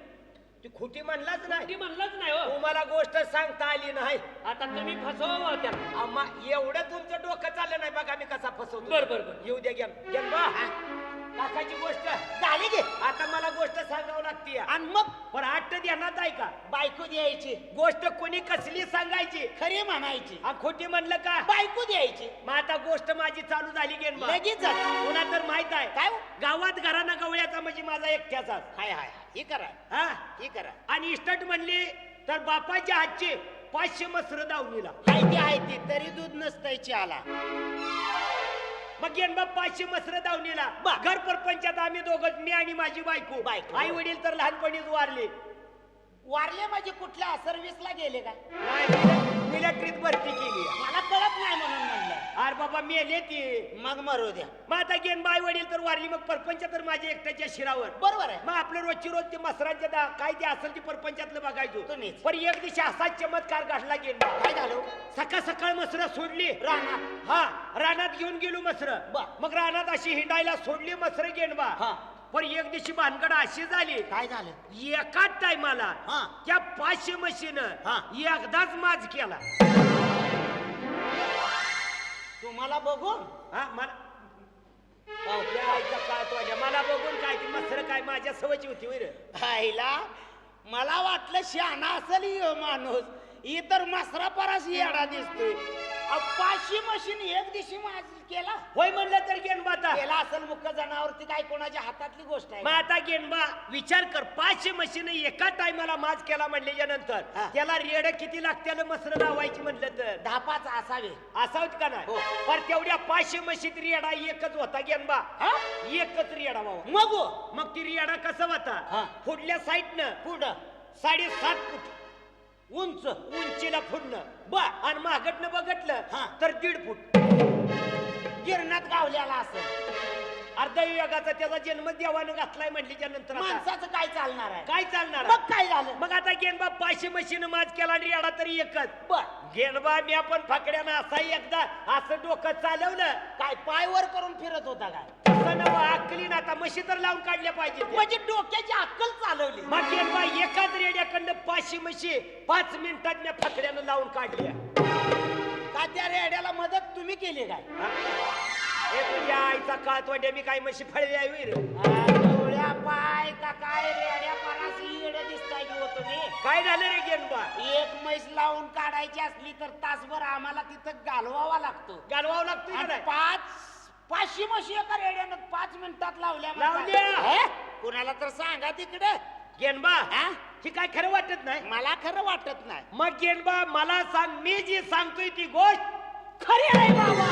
ती खोटी म्हणलाच नाही ती म्हणलंच नाही हो तुम्हाला गोष्ट सांगता आली नाही आता तुम्ही फसवा त्याला आम्हा एवढं तुमचं डोकं चाललं नाही बघा मी कसा फसवतो बर, बर, बर. येऊ द्या घ्या बा काकाची गोष्ट झाली गे आता मला गोष्ट सांगावं लागते आणि मग पण आठ ध्यानात आहे का बायको द्यायची गोष्ट कोणी कसली सांगायची खरी म्हणायची आ खोटी म्हणलं का बायको द्यायची मग आता गोष्ट माझी चालू झाली गेन लगेच झाली. तुला तर माहित आहे काय हो? गावात घराना गवळ्याचा म्हणजे माझा एकट्याचा हाय हाय ही करा हा ही करा आणि इस्टट म्हणली तर बापाच्या हातचे 500 मसर दावणीला हाय ती तरी दूध नसतंय चहाला मग गेनबा 500 मसर दावणीला घर परपंचात आम्ही दोघं मी आणि माझी बायको बायको. आई वडील तर लहानपणीच वारले वारले म्हणजे कुठल्या सर्व्हिसला गेले का मिलिटरीत भरती केली मला कळत नाही म्हणून म्हणलं अरे बाबा मेले ती मग मरू द्या मग आता गेन बाई वडील तर वारली मग परपंच तर माझ्या एकट्याच्या शिरावर बरोबर आहे मग आपलं रोजची रोज ते मसरांच्या काय ते असेल ते परपंचातलं बघायचो तुम्हीच. पण एक दिवशी असाच चमत्कार घडला गेन काय झालं सकाळ सकाळ मसर सोडली रानात हा रानात घेऊन गेलो मसर बर. मग रानात अशी हिंडायला सोडली मसर गेनबा हा. पण एक दिवशी भानगड अशी झाली काय झालं एकाच टायमाला हा. त्या 500 मशीन हा. एकदाच माज केला तुम्हाला बघून हा मला त्या आईचा काळ तो आल्या. मला बघून काय ती मसर काय माझ्या सवयची होती होय रे. आईला मला वाटलं शहाणा असेल ह्यो माणूस ही तर मसरा परास येडा दिसतोय 500 मशीन एक दिवशी माझ केला होय म्हणलं तर गेनबा आता केला असेल मुख्य जनावरती काय कोणाच्या हातातली गोष्ट आहे मग आता गेनबा विचार कर 500 मशीन एका टायमाला माज केला म्हणल्याच्या नंतर हा. त्याला रेड किती लागत्याला मसर लावायची म्हणलं तर 10-5 असावे असावत का नाही हो. पण तेवढ्या 500 मशीन रेडा एकच होता गेनबा हा? एकच रेडा बाबा मग हो. मग ती रेडा कसा हा. होता पुढल्या साईडनं पुढं 7.5 फूट उंच उंचीला फुडणं बर आणि मागटनं बघितलं हा. तर 1.5 फूट गिरणात गावल्याला असं अर्धविभागाचा त्याचा जन्म देवानं घातलाय म्हणल्याच्या नंतर आता माणसाचं काय चालणार आहे काय चालणार मग काय झालं मग आता गेनबा 500 मशीन माज केला आणि रेडा तरी एकच बर गेनबा मी आपण फाकड्यानं असा एकदा असं डोकं चालवलं काय पाय वर करून फिरत होता काय तसं नवं अक्कलीन आता म्हशी तर लावून काढल्या पाहिजे म्हणजे डोक्याची अक्कल चालवली मग गेनबा एकाच रेड्याकडनं 500 म्हशी 5 मिनिटात मी फाकड्यानं लावून काढल्या का त्या रेड्याला मदत तुम्ही केली काय हे तुझ्या आईचा काळ तोंड्या मी काय म्हशी फळली आहे वीर डोळ्या पाय का काय रेड्या परासी येडे दिसताय की हो तुम्ही काय झालं रे गेनबा एक म्हैस लावून काढायची असली तर तासभर आम्हाला तिथं घालवावा लागतो घालवावं लागतोय का आणि नाही 500 म्हशी एका रेड्यानं 5 मिनिटात लावल्या लावल्या. हे? कुणाला तर सांगा तिकडे गेनबा हा? ही काय खरं वाटत नाही मला खरं वाटत नाही मग गेनबा मला सांग मी जी सांगतोय ती गोष्ट खरी आहे बाबा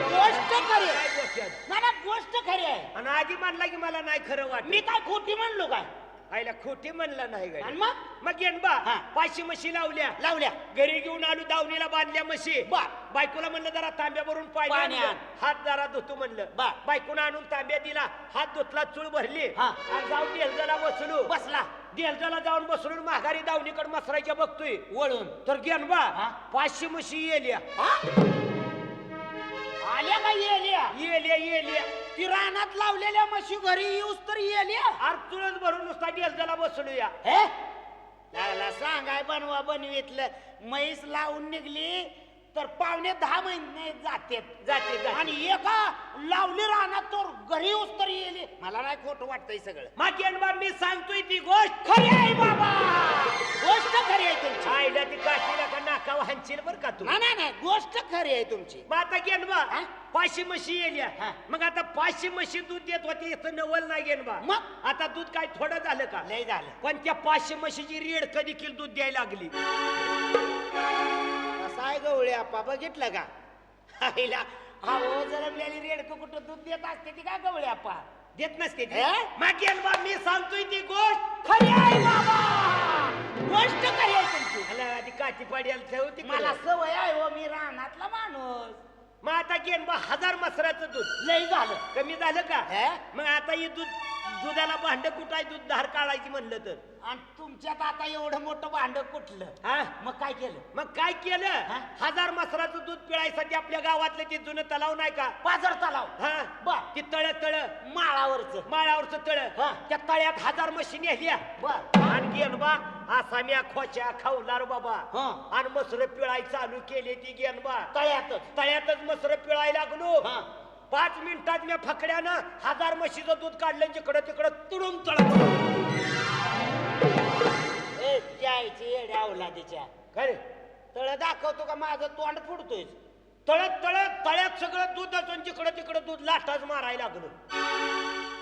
गोष्ट खरी काय आहे गोष्ट आहे? मला गोष्ट खरी आहे आणि आधी म्हणला की मला नाही खरं वाटत मी काय खोटी म्हणलो काय आईला खोटी म्हणलं नाही आणि गड्या. मग मग गेनबा हा. 500 म्हशी लावल्या लावल्या घरी घेऊन आलो दावणीला बांधल्या म्हशी बर. बायकोला म्हणलं जरा तांब्यावरून पाणी पाणी आणलं. आण. हात जरा धुतो म्हणलं बर. बायकोनं आणून तांब्या दिला हात धुतला चूळ भरली हा. आणि जाऊन डेलजाला बसलो बसला डेलजाला जाऊन बसलो माघारी दावणीकडे मसरायच्या बघतोय वळून तर गेनबा हा. 500 म्हशी येल्या आल्या का येल्या येल्या ती रानात लावलेल्या म्हशी घरी येऊस तर येल्या अरे तुळस भरून नुसता डेलजाला बसलो या हे लागला सांगाय बनवा बनवीतलं म्हैस लावून निघली तर 9.5 महिने जाते आणि एका लावली रानात तर घरी येऊस तर येली मला नाही खोटं वाटतंय सगळं मग गेनबा मी सांगतोय ती गोष्ट खरी आहे बाबा गोष्ट खरी आहे तुमची आईला ती काशीला का नाकावा हाणशील बर का तू नाही गोष्ट खरी आहे तुमची मग आता गेनबा हा? 500 म्हशी येल्या हा. मग आता 500 म्हशी दूध देत होती याचं नवल नाही गेनबा मग? आता दूध काय थोडं झालं का लय झालं पण त्या 500 म्हशीची रेड कधी देखील दूध द्यायला लागली कसा आहे गवळे आपा बघितलं का आईला अहो जलमलेली रेडकं कुठं दूध देत असते ती का गवळे आपा देत नसते ती. हे? मग गेनबा मी सांगतोय ती गोष्ट खरी आहे बाबा, गोष्ट खरी आहे तुमची. मला आधी काठी पाड्याला ठेव ती मला सवय आहे हो, मी रानातला माणूस. मग आता गेनबा 1000 मसराचं दूध लई झालं. कमी झालं का हे? मग आता हे दुधाला भांड कुठाय दूध धार काढायची म्हणलं तर आणि तुमच्यात आता एवढं मोठं भांड कुठलं? हा मग काय केलं? मग काय केलं हा? 1000 मसराचं दूध पिळायसाठी आपल्या गावातलं ते जुनं तलाव नाही का पाझर तलाव. हा बर. ती तळ माळावरच. माळावरचं तळ हा. त्या तळ्यात 1000 म्हशी नेल्या बर. आणि गेनबा आसाम्या खोच्या खावलार बाबा हा. आणि मसर पिळाय चालू केली ती गेनबा तळ्यातच. तळ्यातच मसर पिळाय लागलो हा. 5 मिनिटात मी फकड्यानं 1000 म्हशीचं दूध काढलं जिकडं तिकडं तुडून तळ ए, जायची येड्या अवलादीच्या. काय रे? तळ दाखवतो का माझं तोंड फुडतोय? तळ्यात सगळं दूध असून जिकडं तिकडं दूध लाटाच मारायला लागलो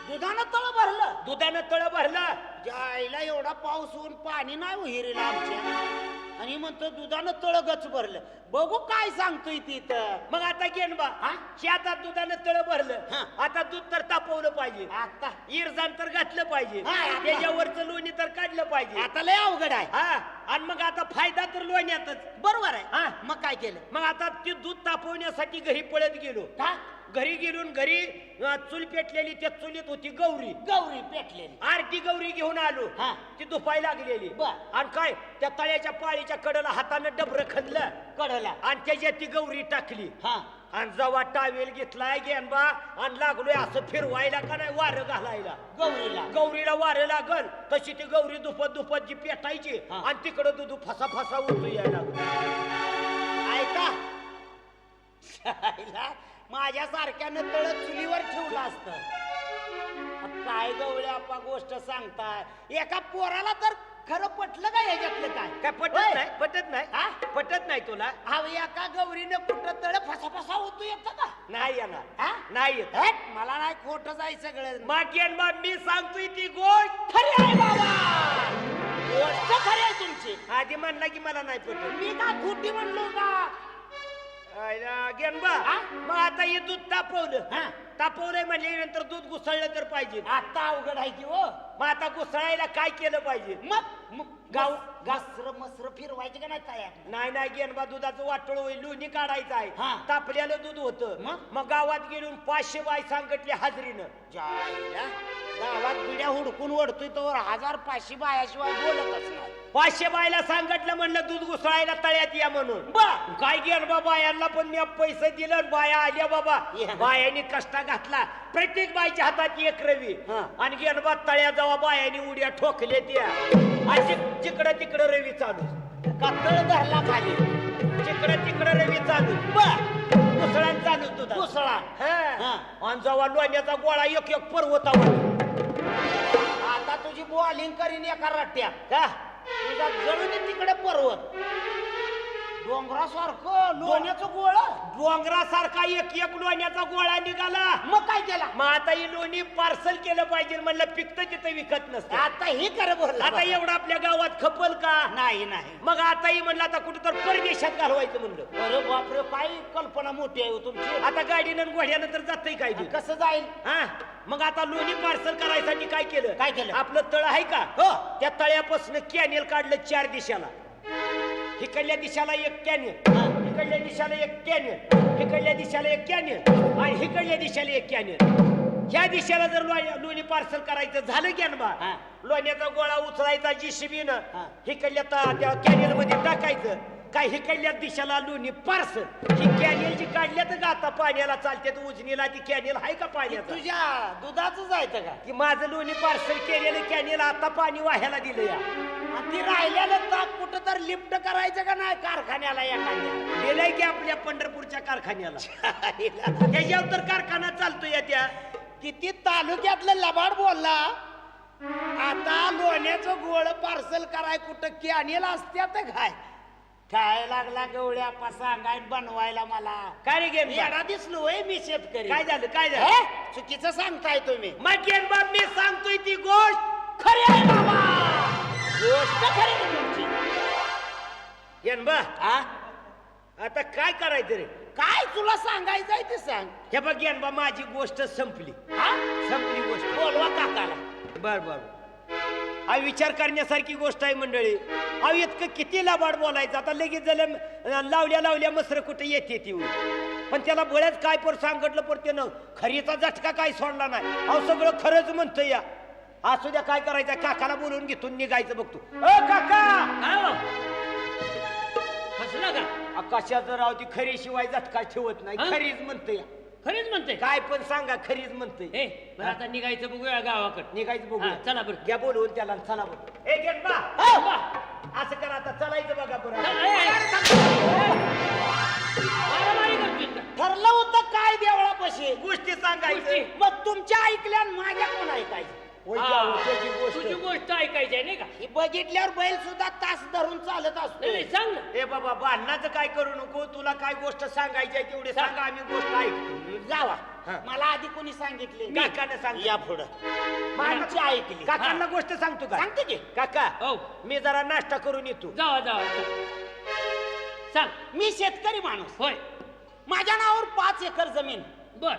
दुधानं तळ भरलं. दुधानं तळ भरलं जायला एवढा पाऊस होऊन पाणी नाही विहिरीला आमच्या, आणि म्हणतो दुधानं तळ गच भरलं. बघू काय सांगतोय तिथं. मग आता गेनबा हा? शेतात दुधानं तळ भरलं हा. आता दूध तर तापवलं पाहिजे आता इरजान तर घातलं पाहिजे हा, आता. त्याच्यावरचं लोणी तर काढलं पाहिजे आता लय अवघड आहे. हा आणि मग आता फायदा तर लोण्यातच बरोबर आहे. हा. मग काय केलं? मग आता ते दूध तापवण्यासाठी घरी पळत गेलो का? घरी गेलो घरी चूल पेटलेली त्या चुलीत होती गौरी गौरी पेटलेली. आरती गौरी घेऊन आलो हा. ती दुपाय लागलेली बर. आणि काय त्या तळ्याच्या पाळीच्या कडेला हातानं डबरं खणलं कडला. आणि त्याच्यात ती गौरी टाकली हा. आणि जेव्हा टावेल घेतलाय गेनबा आणि लागलोय असं फिरवायला का नाही वारं घालायला गौरीला. गौरीला वारं लागल तशी ती गौरी दुपत जी पेटायची हा. आणि तिकडं दूध फसा उतू यायला लागलं. ऐका, माझ्या सारख्यानं तळ चुलीवर ठेवलं असत. काय गवळे आपा गोष्ट सांगताय. एका पोराला तर खरं पटलं का याच्यातलं काय? काय पटत होय? नाही पटत नाही हा? पटत नाही तुला अहो, एका गौरीनं कुठं तळ फसा होतो येत का? नाही येणार हा? नाही येत हेट, मला नाही खोटं जाय सगळं. मागेनबा मी सांगतोय ती गोष्ट खरी आहे बाबा, गोष्ट खरी आहे तुमची. आधी म्हणला की मला नाही पटत मी का खोटी म्हणलो का? गेनबा हा? मग आता हे दूध तापवलं हा. तापवलंय म्हणजे नंतर दूध घुसळलं तर पाहिजे आता अवघड आहे की हो. मग आता घुसळायला काय केलं पाहिजे मग गाव गासर मसर फिरवायचे का नाही तयार? नाही गेनबा दुधाचं वाटोळ होईल लोणी काढायचं आहे हा. तापलेलं दूध होतं मग? मग गावात गेलो 500 बाय सांगटली हाजरीनं जायला गावात बिड्या हुडकून ओढतोय तो 1500 बायाशिवाय बोलतच नाही. 500 बायला सांगितलं म्हणलं दूध घुसळायला तळ्यात या म्हणून बर. काय गेलं बाबा यांना पण मी पैसे दिलं आणि बाया आल्या बाबा या. बायानी कष्टा घातला प्रत्येक बाईच्या हातात एक रवी हा. आणि गेलं बा तळ्या जावा बायानी उड्या ठोकले त्या आणि जिकडं तिकडं रवी चालू का तळ धरला खाली? जिकडं तिकडं रवी चालू बर. घुसळान चालू तुझा दुसरा. हा. आणि जेव्हा लोण्याचा गोळा एक पर्वतावर आता तुझी बॉलिंग करीन एका रट्ट्यात. का तुझा जळून तिकडे पर्वत डोंगरासारखं लोण्याचं गोळ. डोंगरासारखा एक लोण्याचा गोळा निघाला मग काय केला? मग आता ही लोणी पार्सल केलं पाहिजे म्हणलं पिकत तिथं विकत नसतं आता ही कर बोलला. आता एवढं आपल्या गावात खपल का नाही नाही. मग आताही म्हणलं आता कुठं तर परदेशात घालवायचं म्हणलं अरे बापरे, काय कल्पना मोठी आहे हो तुमची. आता गाडीनं आणि घोड्यानं तर जातंय काय ते. कसं जाईल? हा मग आता लोणी पार्सल करायसाठी काय केलं काय केलं? आपलं तळ आहे का हो. त्या तळ्यापासून कॅनेल काढलं 4 दिशाला इकडल्या दिशाला एक कॅनेल इकडल्या दिशाला एक कॅनेल इकडल्या दिशाला एक कॅनेल आणि इकडल्या दिशाला एक कॅनेल ह्या दिशेला जर लोणी पार्सल करायचं झालं कॅनबा हा. लोण्याचा गोळा उचलायचा JCB-नं हा. इकडल्या त्या कॅनेल मध्ये टाकायचं काय इकडल्या दिशेला लोणी पार्सल ही कॅनेल जी काढल्या तर आता पाण्याला चालते उजनीला ती कॅनेल आहे का पाण्याचं तुझ्या दुधाचं जायचं का? की माझं लोणी पार्सल केलेलं कॅनेल आता पाणी वाह्याला दिलं या आणि ती राहिलेलं ताक कुठं तर लिफ्ट करायचं का नाही कारखान्याला एखाद्या? दिलंय की आपल्या पंढरपूरच्या कारखान्याला त्याच्यावर तर कारखाना चालतो या त्या किती तालुक्यातलं लबाड बोलला. आता लोण्याचं गोळ पार्सल कराय कुठं कॅनेल असत्यात काय? काय लागला गवळ्या पा सांगाय बनवायला मला. काय रे गेम येडा दिसलो होय मी शेतकरी. काय झालं काय हे? झालं चुकीचं सांगताय तुम्ही. मग गेम बाब मी सांगतोय ती गोष्ट खरी आहे बाबा, गोष्ट खरी आहे तुमची. येन बा हा? आता काय करायचं रे काय तुला सांगायचंय ते सांग. हे बघ ज्ञानबा माझी गोष्ट संपली. हा? संपली गोष्ट. बोलवा काकाला. बर बर. हा विचार करण्यासारखी गोष्ट आहे मंडळी. अहो इतकं किती लाबाड बोलायचं. आता लगेच झालं लावल्या मसर कुठे येते ती. पण त्याला बळ्याच काय पर सांगितलं पण त्यानं खरीचा झटका काय सोडला नाही. अहो सगळं खरंच म्हणतं या. असू द्या काय करायचं काकाला बोलवून घेतून निघायचं बघतो. काका काय हो? हसला का? कशाचं राव ती खरी शिवाय झटका ठेवत नाही. हा? खरीच म्हणतं या. खरीच म्हणते काय पण सांगा खरीच म्हणते. ए बरं आता निघायचं बघूया गावाकडे. निघायचं बघू. हा, चला बरं. घ्या बोलवून त्याला चला बरं. ए गेटबा बा. असं करा आता चलायचं बघा चल, बरं. मारामारी करतोय का? ठरलं होतं काय देवळापाशी. गोष्टी सांगायची. गोष्टी. मग तुमच्या ऐकल्या आणि माझ्या कोण ऐकायचं. त्याची गोष्ट. तुझी गोष्ट ऐकायची आहे नाही का? ही बघितल्यावर बैल सुद्धा तास धरून चालत नाही, असतो. नाही, सांग ना. ए बाबा भांडणाचं काय करू नको. तुला काय गोष्ट सांगायची आहे तेवढे सांगा आम्ही गोष्ट ऐकतो. जावा. हा. मला आधी कोणी सांगितले. काकाने सांग. या पुढं माझी ऐकली. काकांना गोष्ट सांगतो का? सांगते की. काका हो. मी जरा नाश्ता करून येतो. जावा जावा सांग. मी शेतकरी माणूस. होय माझ्या नावावर 5 एकर जमीन. बर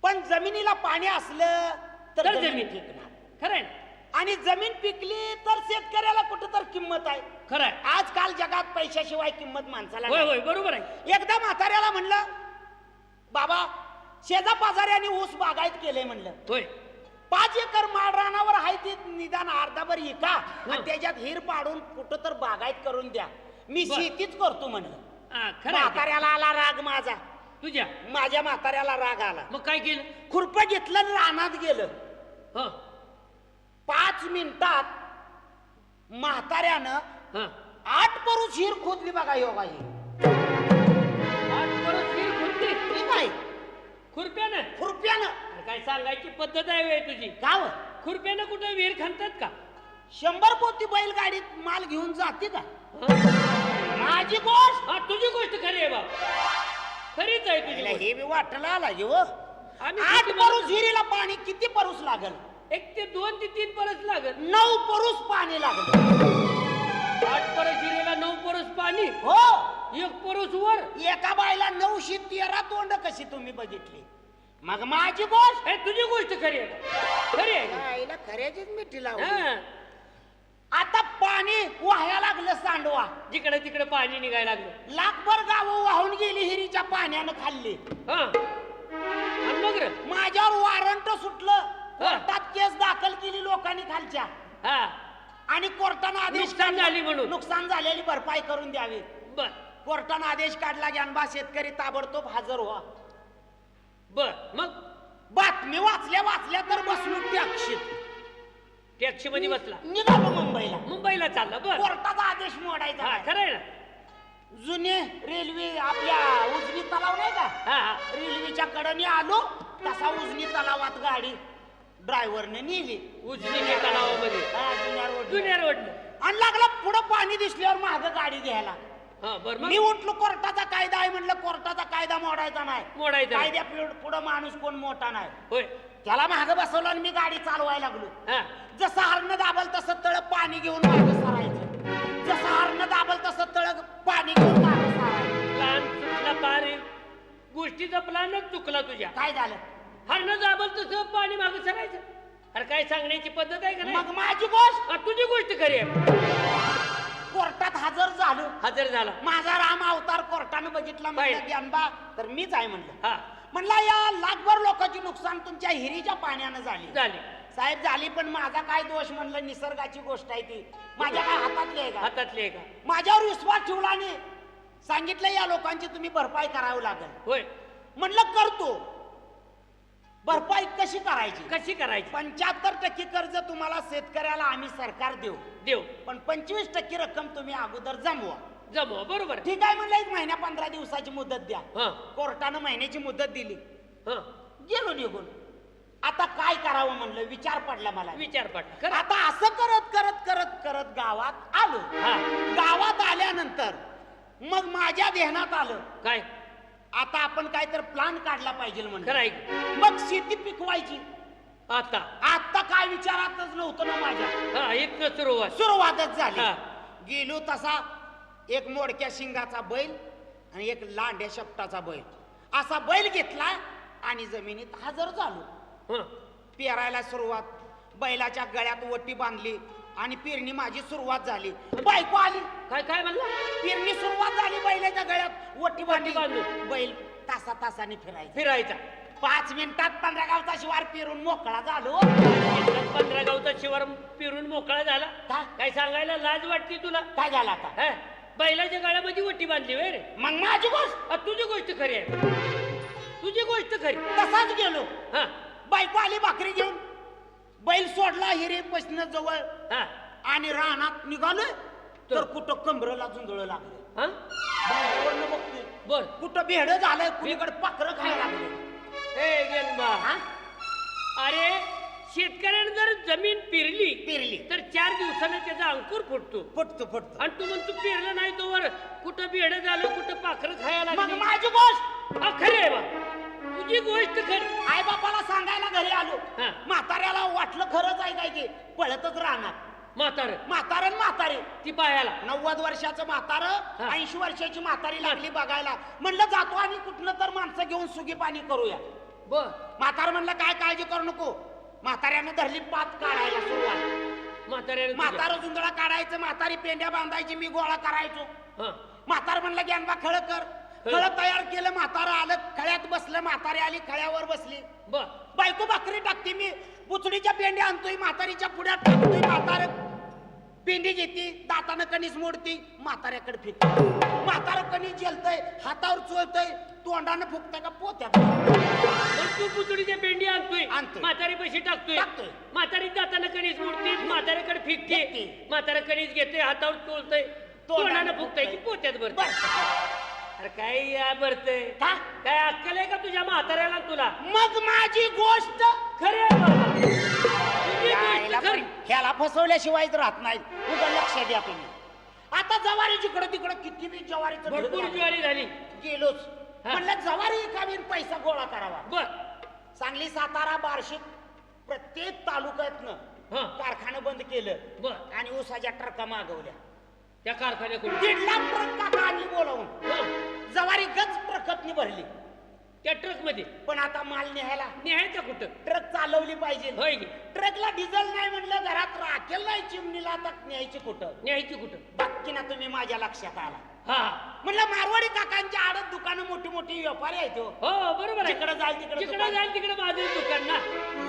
पण जमिनीला पाणी असलं तर तर जमीन जमीन पिकणार. खरं आहे ना? आणि जमीन पिकली तर शेतकऱ्याला कुठं तर किंमत आहे. खरं आहे. आजकाल जगात पैशाशिवाय किंमत माणसाला होय नाही. होय बरोबर आहे. एकदा म्हाताऱ्याला म्हणलं बाबा शेजा पाजाऱ्याने ऊस बागायत केलंय म्हणलं. होय 5 एकर माळ रानावर आहे ती निदान अर्धाभर इका आणि त्याच्यात हिर पाडून कुठं तर बागायत करून द्या. मी बर. शेतीच करतो म्हणलं. हा, खरं आहे ते. म्हाताऱ्याला आला राग माझा. तुझ्या माझ्या म्हाताऱ्याला राग आला. मग काय केलं? खुरपं घेतलं आणि रानात गेलं. हा 5 मिनिटात म्हाताऱ्यानं हा 8 परूस हिर खोदली बघा योगा ही. आज परत ही खुर्पी ही काय खुरप्यानं. खुरप्यानं. अरे काय सांगायची पद्धत आहे वेळ तुझी. गाव खुरप्यानं कुठं विहीर खणतात का? 100 पोती बैलगाडीत माल घेऊन जाते का? हा? माझी गोष्ट. हा तुझी गोष्ट खरी आहे बाबा. खरीच आहे तुझी याला गोष्ट. हे बी वाटलं आला हो. आम्ही 8 किती परूस हिरीला पाणी किती परूस लागल? 1 ते 2 ते 3 परस लागत. 9 परूस पाणी लागलं. 8 परस हिरेला 9 परस पाणी. हो 1 परस वर. एका बायला 913 तोंड कशी तुम्ही बघितली. मग माझी गोष्ट. हे तुझी गोष्ट खरी आहे. खरी आहे. आईला खऱ्याचीच मिठी लावली. हा. आता पाणी वाहायला लागलं सांडवा. जिकडे तिकडे पाणी निघायला लागलं. लाखभर गावं वाहून गेली हिरीच्या पाण्यानं खाल्ली. हा आणि मग रे? माझ्यावर वॉरंट सुटलं. हा. कोर्टात केस दाखल केली लोकांनी खालच्या. हा आणि कोर्टानं आदेश नुकसान काढला. झाली म्हणून. नुकसान झालेली भरपाई करून द्यावी. बर कोर्टानं आदेश काढला ज्ञानबा शेतकरी ताबडतोब हजर व्हा. बर मग बातमी वाचल्या तर बसलो टॅक्सीत. टॅक्सी मध्ये बसला. निघालो मुंबईला. मुंबईला चालला. बर कोर्टाचा आदेश मोडायचा हा नाही. खरं आहे ना. जुने रेल्वे आपल्या उजनी तलाव नाही का? हा हा रेल्वेच्या कडेने आलो तसा उजनी तलावात गाडी ड्रायव्हरने नेली. उजनी तलावामध्ये हा, जुन्या रोडने. जुन्या रोडनं. आणि लागला पुढं पाणी दिसल्यावर माग गाडी घ्यायला. हा बर मी मग उठलो कोर्टाचा कायदा आहे म्हणलं. कोर्टाचा कायदा मोडायचा नाही. मोडायचा नाही. कायद्या पुढं माणूस कोण मोठा नाही. होय त्याला माग बसवलं आणि मी गाडी चालवायला लागलो. हा जसं हरण दाबल तसं तळ पाणी घेऊन मागे सरायचं. जसं हरण दाबल तसं तळ पाणी घेऊन मागे सरायचं. प्लान चुकला पारे. गोष्टीचा प्लानच चुकला तुझ्या. काय झालं? हरणं जाबल तसं पाणी मागं सरायचं. अरे काय सांगण्याची पद्धत आहे का नाही? मग माझी गोष्ट. हा, तुझी गोष्ट खरी आहे. कोर्टात हजर झालो. हजर झाला. माझा राम अवतार कोर्टानं बघितला. म्हणलं पाहिलं. ज्ञानबा तर मीच आहे म्हणलं. हा म्हणला या लाखभर लोकांची नुकसान तुमच्या हिरीच्या पाण्यानं झाली. झाली. साहेब झाली पण माझा काय दोष म्हणलं. निसर्गाची गोष्ट आहे ती. माझ्या काय हातातली आहे का? हातातली आहे का? माझ्यावर विश्वास ठेवला आणि सांगितलं या लोकांची तुम्ही भरपाई करावी लागेल. होय म्हणलं करतो. भरपाई कशी करायची? कशी करायची? 75% कर्ज तुम्हाला शेतकऱ्याला आम्ही सरकार देऊ. देव पण 25% रक्कम तुम्ही अगोदर जमवा. जमवा. बरोबर आहे. ठीक आहे म्हणलं. 1 महिना 15 दिवसाची मुदत द्या. हा कोर्टानं महिन्याची मुदत दिली. हा गेलो निघून. आता काय करावं म्हणलं. विचार पडला मला. विचार पडला. खरं. आता असं करत करत करत करत गावात आलो. हा गावात आल्यानंतर मग माझ्या ध्यानात आलं काय? आता आपण काय तर प्लान काढला पाहिजे खरं म्हणलं. आहे की? मग शेती पिकवायची. आता आता काय विचारातच नव्हतं ना माझ्या. हा इथनं सुरुवात. सुरुवातच झाली. हा. गेलो तसा एक मोडक्या शिंगाचा बैल आणि एक लांड्या शपटाचा बैल असा बैल घेतला आणि जमिनीत हजर झालो. हं. पेरायला सुरुवात, बैलाच्या गळ्यात वटी बांधली आणि पेरणी माझी सुरुवात झाली. बायको आली, काय काय म्हणला? पेरणी सुरुवात झाली, बैलाच्या गळ्यात वटी बांधली. बांधून. बैल तासा तासाने फिरायचा. फिरायचा. 5 मिनिटात 15 गावचा शिवार पेरून मोकळा झालो. 15 गावचा शिवार पिरून मोकळा झाला. का? काय सांगायला लाज वाटते तुला? काय झालं आता? हं? बैलाच्या गळ्यामध्ये वटी बांधली वे रे. मग माझी गोष्ट तुझी गोष्ट खरी आहे. तुझी गोष्ट खरी. तसाच गेलो. हा बायको आली भाकरी घेऊन, बैल सोडला हिरे पसनं जवळ हा आणि रानात निघालोय तर कुठं कमरला झुंजळ लागले. हा बाहेरवरनं बघतोय, बर. कुठं भेड झालंय, कुणीकडे पाखरं खायला लागले. ए गेनबा, हा? अरे शेतकऱ्याने जर जमीन पेरली पेरली तर 4 दिवसाने त्याचा अंकुर फुटतो. फुटतो फुटतो. आणि तू म्हणतो पेरलं नाही तोवर कुठं बेड झालं, कुठं पाखरं खायला मग लागली. माझी गोष्ट हा खरी आहे बा, तुझी गोष्ट खरी. आई बापाला सांगायला घरी आलो. हा. म्हाताऱ्याला वाटलं खरंच आहे काय की पळतच राहणार. म्हातार म्हातारं म्हातारे ती पायाला 90 वर्षाचं म्हातारं, हा. 80 वर्षाची म्हातारी लागली बघायला. म्हणलं जातो आणि कुठलं तर माणसं घेऊन सुगी पाणी करूया. बर. म्हातारं म्हणलं काय काळजी करू नको. म्हाताऱ्यानं धरली पात काढायला सुरुवात. म्हाताऱ्याने म्हातारं जुंदळा काढायचं, म्हातारी पेंड्या बांधायची, मी गोळा करायचो. हा म्हातार म्हणलं ज्ञानबा खळ कर. खळ तयार केलं, म्हातारं आलं, खळ्यात बसलं, म्हातारी आली, खळ्यावर बसली. बर. बायको भाकरी टाकते, मी बुचडीच्या पेंड्या आणतोय, म्हातारीच्या पुढ्यात टाकतोय. म्हातार पेंडी घेते, दातानं कणीस मोडती, म्हाताऱ्याकडे फिरते. म्हातारं कणीस जेलतय, हातावर चोळतय, तोंडानं फुकतय का पोत्यात. मग तू पुतळीच्या पेंडी आणतोय, आणतोय. म्हातारी पैसे टाकतोय, टाकतोय. म्हातारी जाताना कणीस मोडते, म्हाताऱ्याकडे फेकते. फिकते, म्हातारा कणीस घेते, हातावर चोळतय, तोंडानं फुकताय की पोत्यात भरतय. अरे काय या भरतय? का? काय अक्कल आहे का तुझ्या म्हाताऱ्याला तुला? मग माझी गोष्ट खरे तुझी यायला गोष्ट खरी. पण ह्याला फसवल्याशिवायच राहत नाही. उगा लक्ष द्या तुम्ही. आता जवारी जिकडं तिकडं किती बी ज्वारीचं ढीग भरपूर लागलं. ज्वारी झाली. गेलोच. हा. म्हणलं जवारी एकावीन पैसा गोळा करावा. बर. सांगली, सातारा, बार्शी प्रत्येक तालुक्यातनं हा. कारखानं बंद केलं बर. आणि ऊसाच्या ट्रका मागवल्या. त्या कारखान्याकडून 1.5 लाख ट्रक काका आम्ही बोलावून हा. जवारी गच ट्रकतनी भरली. त्या ट्रक मध्ये पण आता माल न्यायला न्यायचा कुठं? ट्रक चालवली पाहिजे. होय की? ट्रकला डिझेल नाही म्हणलं, घरात राखेल नाही, चिमणीला आता न्यायची कुठं. न्यायची कुठं? बाकी ना तुम्ही माझ्या लक्षात आला. हा म्हणलं मारवाडी काकांच्या आडत दुकानं मोठी मोठी व्यापारी आहेत हो. हो बरोबर आहे. जिकडं जाईल तिकडं जिकडं दुकान. जाईल तिकडे माझं दुकान ना.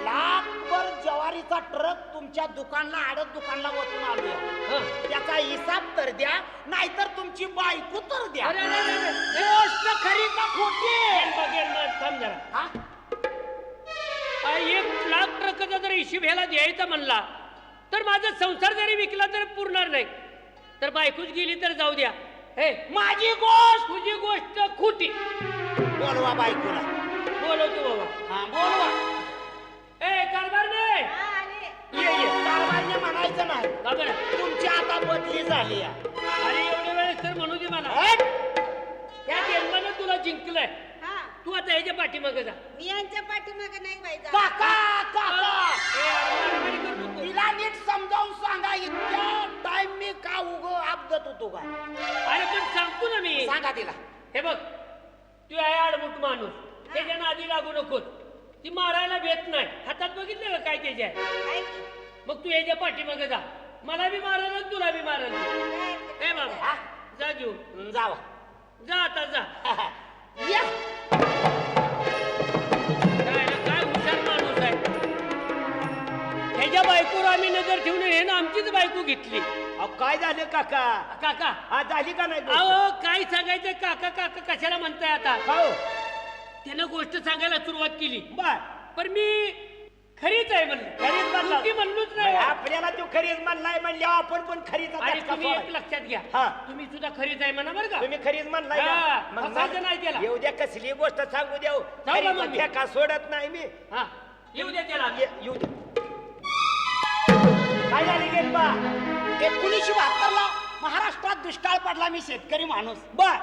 लाखभर ज्वारीचा ट्रक तुमच्या दुकानला आडत दुकानला ओतून आलोय. हा. त्याचा हिसाब तर द्या, नाहीतर तुमची बायको तर द्या. अरे, अरे, अरे, अरे. गोष्ट खरी का खोटी? थांब जरा. हा? 1 लाख ट्रकचा जर हिशोब ह्याला द्यायचा म्हणला तर माझा संसार जरी विकला तर पुरणार नाही. तर बायकोच गेली तर जाऊ द्या. हे माझी गोष्ट. तुझी गोष्ट खोटी. बोलवा बायकोला. बोलवतो बाबा. हा, बोलवा. ए कारभार नाही. हा, आले. ये ये. कारभारने म्हणायचं नाही. का बरं? तुमची आता बदली झाली आहे. अरे एवढ्या वेळेस तर म्हणू दे मला. हट! त्या जन्मानं तुला जिंकलंय. हा, तू आता ह्याच्या पाठीमागे जा. मी यांच्या पाठीमागे नाही पाहिजे. काका काका, ए, अरे, मारामारी करू नको. तिला नीट समजावून सांगा. इतक्या टाइम मी का उग आपदत होतो का? अरे पण सांगतो ना मी. सांगा तिला. हे बघ, तू आहे आडमुठ माणूस, त्याच्या नादी लागू नकोस. ती मारायला भेट नाही. हातात बघितलं का काय त्याच्या आहे? मग तू याच्या पाठीमागे जा. मला बी मारायला तुला बी मारायला. हे बाबा हा? जा घेऊ. जावा. जा आता जा. या. काय हुशार माणूस आहे. ह्याच्या बायकोवर आम्ही नजर ठेवून हे ना आमचीच बायको घेतली. अहो, काय झालं काका? काका हा, झाली का नाही गोष्ट? अहो काय सांगायचं काका काका कशाला म्हणताय आता? हो. त्यानं गोष्ट सांगायला सुरुवात केली. बर. पण मी खरीच आहे म्हणलं. खरीच म्हणला. खोटी म्हणलोच नाही. आपल्याला तू खरीच म्हणलाय म्हणल्यावर आपण पण खरीच आणि तुम्ही एक लक्षात घ्या, हा. तुम्ही सुद्धा खरीच आहे म्हणा बरं का. तुम्ही खरीच म्हणलाय हा, का? मग फसायचं नाही त्याला. येऊ द्या, कसली गोष्ट सांगू द्या. जाऊ का मग मी? का सोडत नाही मी. हा येऊ द्या त्याला. येऊ द्या. काय झाली गेलबा? 1972 ला महाराष्ट्रात दुष्काळ पडला. मी शेतकरी माणूस. बर.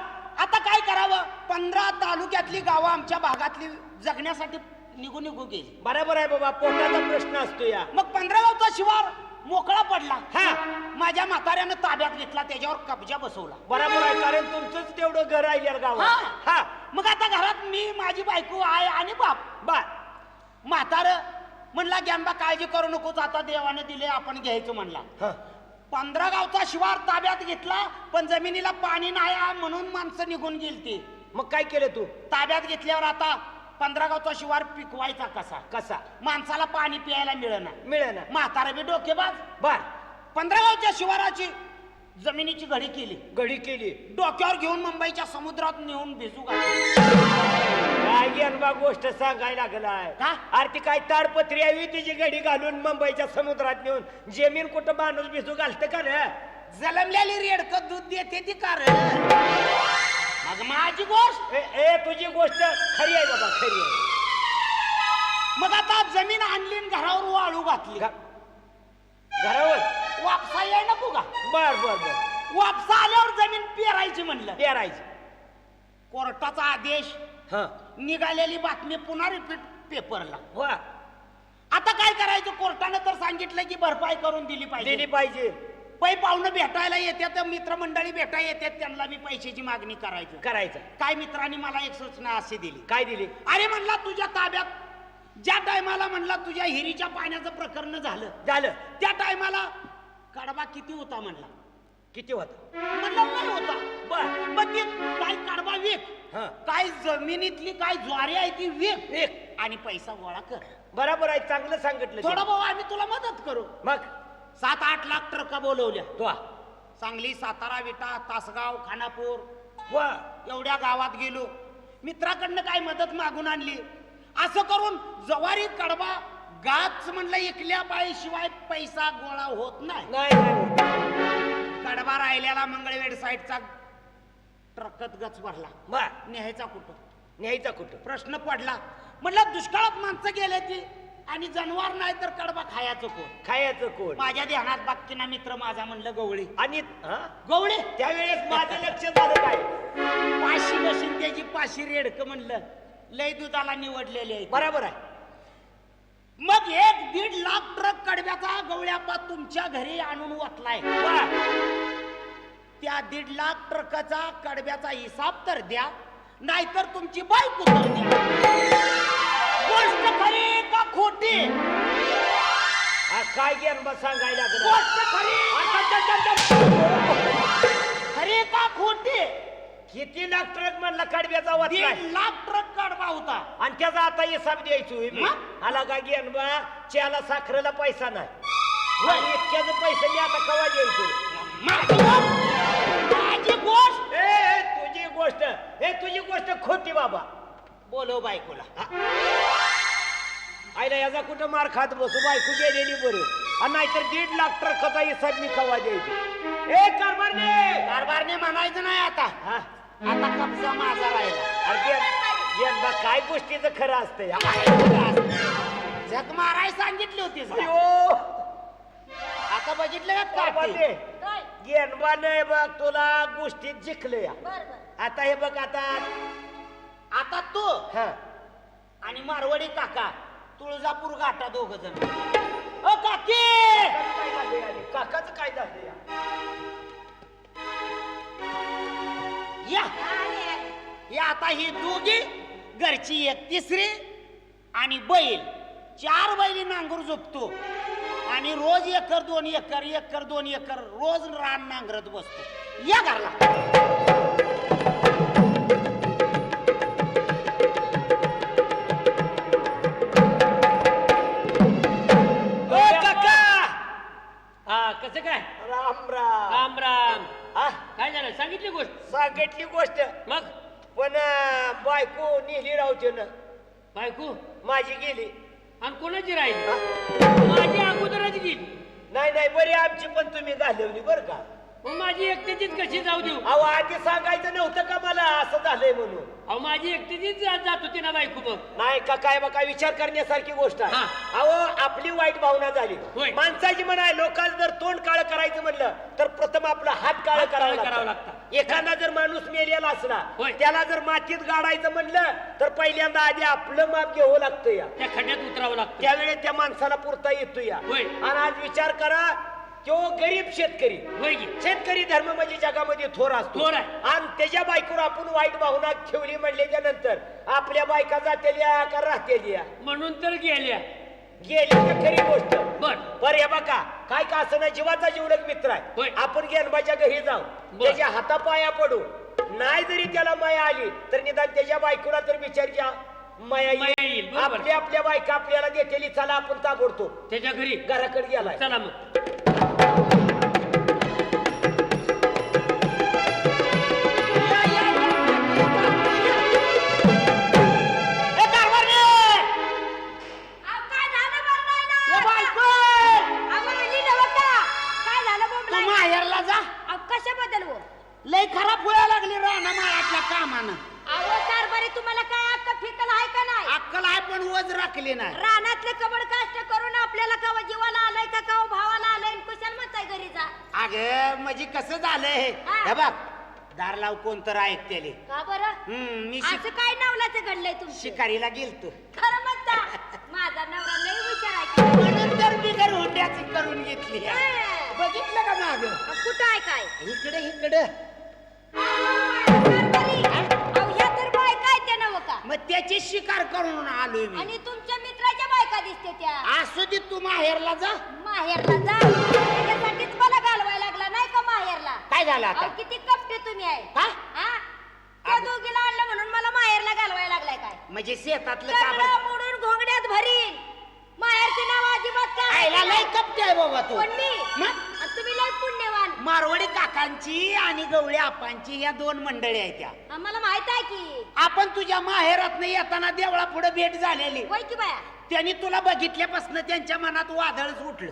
आता काय करावं? 15 तालुक्यातली गावं आमच्या भागातली जगण्यासाठी निघू गेली. बरोबर आहे बाबा, पोटाचा प्रश्न असतो या. मग 15 गावचा शिवार मोकळा पडला हा. माझ्या म्हाताऱ्यानं ताब्यात घेतला, त्याच्यावर कब्जा बसवला. बरोबर आहे, कारण तुमचंच तेवढं घर आहे गावात. हा मग आता घरात मी, माझी बायको, आई आणि बाप. बर. म्हातार म्हणला ज्ञानबा काळजी करू नकोच, आता देवाने दिले आपण घ्यायचं म्हणला. हा. 15 गावचा शिवार ताब्यात घेतला, पण जमिनीला पाणी नाही आहे म्हणून माणसं निघून गेलती. मग काय केलं तू? ताब्यात घेतल्यावर आता 15 गावचा शिवार पिकवायचा कसा? कसा? माणसाला पाणी प्यायला मिळेना. मिळेना. म्हातारा बी डोकेबाज. बर. 15 गावच्या शिवाराची जमिनीची घडी केली, घडी केली. डोक्यावर घेऊन मुंबईच्या समुद्रात नेऊन भिजू घातली. काय ज्ञानबा गोष्ट सांगायला लागलाय का? अरे ती काय ताडपत्री यावी तिची घडी घालून मुंबईच्या समुद्रात नेऊन जमीन कुठं माणूस भिजू घालतं का रे? जलमलेली रेडकं दूध देते ती कारण. मग माझी गोष्ट, ए तुझी गोष्ट खरी आहे बाबा, खरी आहे. मग आता जमीन आणली आणि घरावर वाळू घातली. घरावर वापसा याय नको का? बर बर बर. वापसा आल्यावर जमीन पेरायची म्हणलं. पेरायची. कोर्टाचा आदेश, हा. निघालेली बातमी पुन्हा रिपीट पेपरला. वा. आता काय करायचं? कोर्टानं तर सांगितलं की भरपाई करून दिली पाहिजे. दिली पाहिजे. पै पाहुणं भेटायला येतात, मित्रमंडळी भेटायला येतात, त्यांना मी पैशाची मागणी करायचं. काय मित्रांनी मला एक सूचना अशी दिली. काय दिली? अरे म्हणला तुझ्या ताब्यात ज्या टायमाला म्हणला तुझ्या हिरीच्या पाण्याचं प्रकरण झालं, त्या टायमाला कडबा किती होता म्हणला? किती होता? म्हणला नाही होता. बर. मग ते काय कडबा विक, हा. काय जमिनीतली काय ज्वारी आहे ती विक विक. आणि पैसा गोळा कर. बरोबर आहे, चांगलं सांगितलं. थोडा भाऊ आम्ही तुला मदत करू. मग 7-8 लाख ट्रका बोलवल्या. तो सांगली, सातारा, विटा, तासगाव, खानापूर वा. एवढ्या गावात गेलो, मित्राकडनं काय मदत मागून आणली. असं करून जवारी कडबा गाच म्हणलं इकल्या शिवाय पैसा गोळा होत नाही. नाही. कडबा राहिलेला मंगळवेढ साईडचा ट्रकत गच भरला. बर. न्यायचा कुठं? न्यायचा कुठं? प्रश्न पडला. म्हणलं दुष्काळात माणसं गेले ती आणि जनावर नाही तर कडबा खायचं कोण? खायचं कोण? माझ्या ध्यानात बाकीना मित्र माझा म्हणलं गवळी. आणि गवळी त्यावेळेस माझं लक्ष झालं काय? पाशी बसून त्याची पाशी रेडक म्हणलं लय दुधाला निवडलेले आहे. बरोबर आहे. मग 1-1.5 लाख ट्रक कडब्याचा गवळ्यापा तुमच्या घरी आणून ओतलाय. त्या 1.5 लाख ट्रकाचा कडब्याचा हिसाब तर द्या, नाहीतर तुमची बायको तर द्या. गोष्ट खरी का खोटी? काय ज्ञान सांगायला लागलं? गोष्ट खरी का खोटी? किती लाख ट्रक म्हणला कडब्याचा वाचला? 1.5 लाख ट्रक कडबा होता. आणि त्याचा आता हिसाब द्यायचो मी. मग? आला का ज्ञान बा? च्याला साखरेला पैसा नाही. आणि इतक्याचं पैसे मी आता कवा द्यायचो? माझी गोष्ट तुझी गोष्ट खोटी बाबा. बोलव बायकोला. आईला याचा कुठं मार खात बसू, बायको गेलेली बरं. आणि नाहीतर 1.5 लाख ट्रकचा हिसाब मी कवा द्यायचो? ए कारभारने म्हणायचं नाही आता. आता कब्जा माझा राहिला. बा काय गोष्टीचं खरं असतंय? झक माराय सांगितली होतीस का? अयो, आता बघितलं का काठी? काय? गेनबा नाही बघ, तुला गोष्टीत जिंकलं या. बर बर. आता हे बघ, आता तू हा आणि मारवाडी काका तुळजापूर घाटा 2 जण. ओ काकी, काकाचं काय झालं या आले, आले. या आता ही दोघी घरची 1 तिसरी आणि बैल 4 बैली नांगूर झोपतो आणि रोज 1 एकर 2 एकर 1 एकर 2 एकर रोज रान नांगरत बसतो. या घरला. कसं काय? राम राम. राम राम. हा? काय झालं? सांगितली गोष्ट? सांगितली गोष्ट, मग पण बायको नेली रावते ना. बायको माझी गेली. आणि कोणाची राहिली? माझी अगोदरच गेली. नाही बरी आमची, पण तुम्ही घालवली बरं का. मग माझी एकट्याचीच कशी जाऊ देऊ? अहो आधी सांगायचं नव्हतं का मला असं झालंय म्हणून? अहो माझी एकट्याचीच जात होती ना बायको. बघ नाही का काय बघा, विचार करण्यासारखी गोष्ट आहे. हा. अहो आपली वाईट भावना झाली. होय. माणसाची म्हणाय, लोकांना जर तोंड काळ करायचं म्हणलं तर प्रथम आपला हात काळ करावा करावं लागतं. लागतं. एखादा जर माणूस मेलेला असला होय. त्याला जर मातीत गाडायचं म्हणलं तर पहिल्यांदा आधी आपलं माप घ्यावं लागतं या त्या खड्ड्यात उतरावं लागतं. त्यावेळी त्या माणसाला पुरता येतो या होय. आणि आज विचार करा तो गरीब शेतकरी होय की? शेतकरी धर्म म्हणजे जगामध्ये थोर असतो थोर आहे. आणि त्याच्या बायकोवर आपण वाईट भावना ठेवली म्हणल्याच्या नंतर आपल्या बायका जातेल्या का राहतेल्या म्हणून तर गेल्या. गेली का खरी गोष्ट बर पर हे बघा काय का असं ना जीवाचा जीवलग मित्र होय. आहे आपण गेनबाच्या घरी जाऊ बर. त्याच्या हातापाया पडू नाही जरी त्याला माया आली तर निदान त्याच्या बायकोला तर बिचारच्या माया माया येईल येईल, बरोबर. आपल्या बायका आपल्याला देतेली चला आपण ताबडतो त्याच्या घरी घराकडे गेलाय चला मग. अहो, काय झालं बरं नाही ना? ए बायको! अहो, आली नव्ह का? काय झालं तू बोंबलाय? माहेरला जा अहो, कशाबद्दल हो? लय खराब व्हायला लागली राणा माळातल्या कामानं अहो, कारभारी तुम्हाला काय अक्कल फिकल आहे का नाही? अक्कल आहे पण वज राखली नाही रानातले कबड काष्ट करून आपल्याला कवा जीवाला आलंय का कवा भावाला आलंय आणि कुशाल म्हणताय घरी जा. अगं म्हणजे कसं झालंय हा. हे बघ दार लाव कोण तर ऐकतेले का बरं? मी असं काय नवलाचं घडलंय तुमचं? शिकारीला गेलतो खरं म्हणता माझा नवरा लय हुशार आहे की. म्हणून तर बिगर हुंड्याची करून घेतली आहे. ए, बघितलं का माग कुठं आहे काय? इकडे इकडे कारभारी, अहो, ह्या तर बायका आहेत त्या नव्ह का? मग त्याची शिकार करून आलोय मी आणि तुमच्या मित्राच्या बायका दिसते त्या. असू दे तू माहेरला जा माहेरला जा त्याच्यासाठीच मला घालवायला लागला नाही का माहेरला? काय झालं आता अहो, किती कपटे तुम्ही आहे हा? हा? त्या दोघीला आणलं म्हणून मला माहेरला घालवायला लागलाय काय? म्हणजे शेतातलं सगळं काबड मोडून घोंगड्यात भरीन. माहेरचे नाव अजिबात आईला लय काय कपटे आहे बाबा तू पण मी मग? आणि तुम्ही लय पुण्यवान. मारवाडी काकांची आणि गवळी आपांची या दोन मंडळी आहेत त्या आम्हाला माहित आहे की. आपण तुझ्या माहेरात येताना देवळा पुढे भेट झालेली होय की बाया? त्यांनी तुला बघितल्यापासून त्यांच्या मनात वादळच उठलं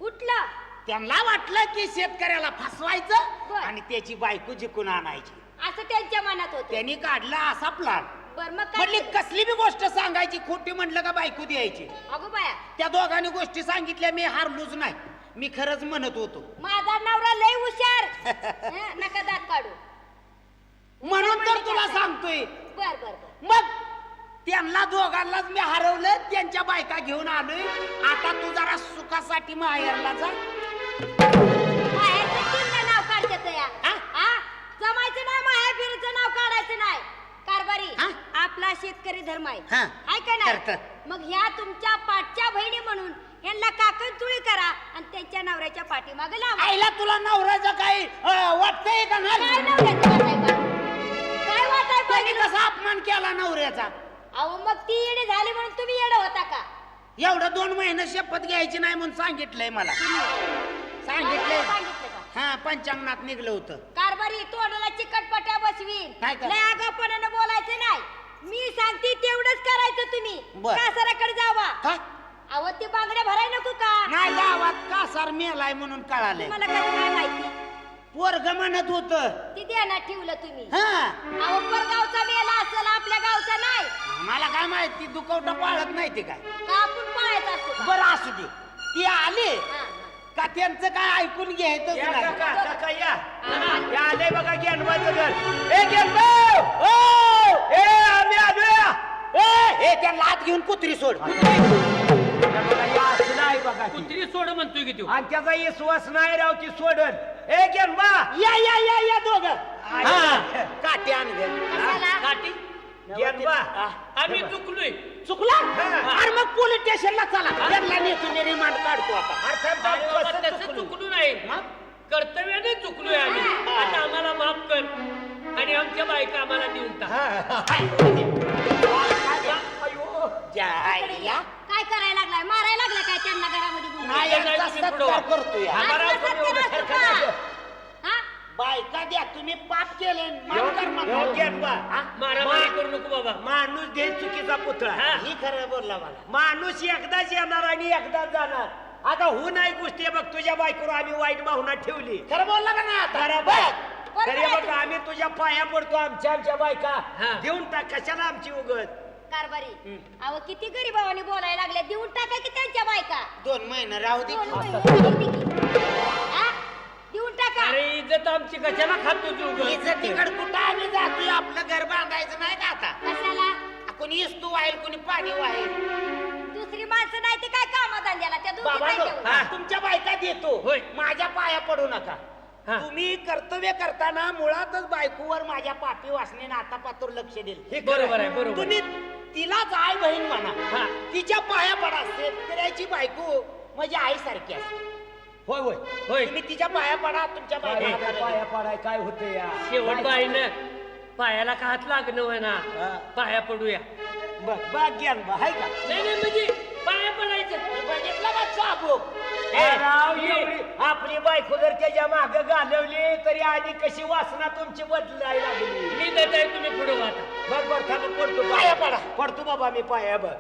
उठलं. त्यांना वाटलं की शेतकऱ्याला फसवायचं बर. आणि त्याची बायको जिंकून आणायची असं त्यांच्या मनात होत. त्यांनी काढला असा प्लान बर मग काय म्हटली केलं? कसली बी गोष्ट सांगायची खोटी म्हटलं का बायको द्यायची अगो बाया, त्या दोघांनी गोष्टी सांगितल्या मी हारलोच नाही मी खरंच म्हणत होतो माझा नवरा लय हुशार. हं, नका दात काढू. म्हणून तर तुला सांगतोय बर बर बर. मग त्यांना दोघांनाच मी हरवलं त्यांच्या बायका घेऊन आलोय आता तू जरा सुखासाठी माहेरला जा माहेरचं चिन्ह नाव काढतात या. हा? हा? जमायचं नाही माहेर फिरीचं नाव काढायचं नाही. कारभारी हा? आपला शेतकरी धर्म आहे. हा. आहे का नाही? करतं. मग ह्या तुमच्या पाठच्या बहिणी म्हणून यांना काकण चुळी करा आणि त्यांच्या नवऱ्याच्या पाठीमागे लावा. आईला तुला नवऱ्याचं काही वाटतंय का काय नाही नवऱ्याचं वाटाय का? काय वाटाय त्यांनी पाहिजे? कसा अपमान केला नवऱ्याचा अहो मग ती येडी झाली म्हणून तुम्ही येडं होता का? एवढं 2 महिने शपथ घ्यायची नाही म्हणून सांगितलंय मला सांगितलंय सांगितलं का? हा पंचांगणात निघलं होतं कारभारी तोंडाला चिकटपट्या बसवीन. काय कर? लय आगाऊपणानं बोलायचं नाही. मी सांगते तेवढंच करायचं तुम्ही. बर. कासाराकडे जावा. का अहो ती बांगड्या भराय नको का? नाही गावात कासार मेलाय म्हणून कळालंय मला कसं काय माहिती? पोरग म्हणत होत ती ध्यानात ठेवलं तुम्ही. हा अहो परगावचा मेला असेल आपल्या गावचा नाही मला काय माहिती दुखवटा पाळत नाही ते काय का आपण पाहायचं असतो का? बरं असू दे ती आले हा, का त्यांचं काय ऐकून घ्यायचं या नाही काका काका या हा. या आले बघा गेनबाचं घर ए गेनबाव ओ ए आम्ही आलोया हे त्यांना आत घेऊन कुत्री सोड बघा कुत्री सोड म्हणतोय की तू. आणि त्याचा विश्वास नाही राव ती सोडन ए गेनबा या दोघं काटे आण घे. कशाला? काठी गेनबा आम्ही चुकलोय. चुकला हा. अरे मग पोलीस स्टेशनला चला त्यांना नेतो मी रिमांड काढतो आता अर्थात अरे बाबा, कसं तसं चुकलो? चुकलो नाही. कर्तव्याने चुकलोय आम्ही. आता आम्हाला माफ कर आणि आमच्या बायका आम्हाला देऊन टाक. अयो इकडे या. काय करायला लागलाय? मारायला लागलाय काय त्यांना घरामध्ये घेऊन? नाही यांचा सत्कार करतो या आज आम्हाला नसतात कोणी केलं उभं असतं सरकार का? नाही. हा? बायका द्या तुम्ही पाप केले माफ कर म्हणा. गेनबा मारामारी करू नको बाबा. माणूस दे चुकीचा पुतळा हा. ही खरं बोलला मला माणूस एकदाच येणार आणि एकदाच जाणार आता हो नाही गोष्टी बघ तुझ्या बायकोवर आम्ही वाईट भावना ठेवली खरं बोलला का नाही आता बरोबर बरोबर तरी आहे. बघ आम्ही तुझ्या पाया पडतो आमच्या बायका हा. देऊन टाक कशाला आमची उगत कारभारी अहो किती गरीबावानी बोलायला लागले. देऊन टाका की त्यांच्या बायका. 2 महिने राहू दे दोन महिने राहू दे की. हा? देऊन टाका. अरे इज्जत आमची कशाला खातो तू उगाच? हिचं तिकड कुठं आम्ही जातोय आपलं घर बांधायचं नाही का आता कशाला कोणी इस्तू वाहेल कोणी पाणी वाहेल दुसरी माणसं नाही ते काय कामात धंद्याला त्या दोघी बाबा बायका हा. तुमच्या बायका देतो होय. माझ्या पाया पडू नका हा. तुम्ही कर्तव्य करताना मुळातच बायकोवर माझ्या पापी वासनेनं आता पातूर लक्ष दिलं हे बरोबर आहे, बरोबर. तुम्ही तिलाच आई बहीण म्हणा हा. तिच्या पाया पडा शेतकऱ्याची बायको म्हणजे आई सारखी असते होय होय होय. तुम्ही तिच्या पाया पडा तुमच्या बायका पाया पाडाय काय होते या शेवट बाईनं पायाला का हात लागणं होय ना हा. पाया पडूया. बघ बघ ज्ञान बा हाय का नाही नाही म्हणजे पाया पडायचं. बघितलं का चाबूक राव, एवढी आपली बायको जर त्याच्या माग घालवली तरी आधी कशी वासना तुमची बदलायला लागली मी देत आहे तुम्ही पुढे वाटा. बघ बघ थांब पडतो पाया पडा. पडतो बाबा मी पाया बघ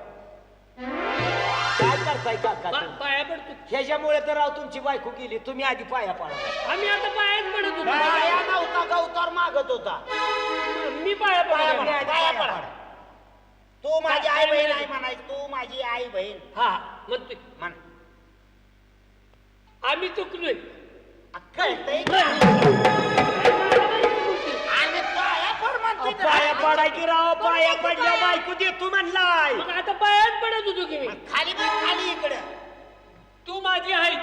काय करताय काका तुम्ही? पाया पडतो. ह्याच्यामुळे तर राव तुमची बायको गेली तुम्ही आधी पाया पडा आम्ही आता पायाच पडत होतो. पाया नव्हता गवतावर मागत होता मी पाया पाया पडतो. पडा, पाया पडा. तू माझी आई बहीण आहे म्हणायचं तू माझी आई बहीण हा म्हणतोय. म्हण आम्ही चुकलोय. कळतंय का? आणि पाया पड म्हणतोय तर. पाया पडाय की राव पाया पडल्या बायको देतो म्हणलाय मग आता पायाच पडत होतो की मी. खाली बघ, खाली इकडं तू माझी आहेच.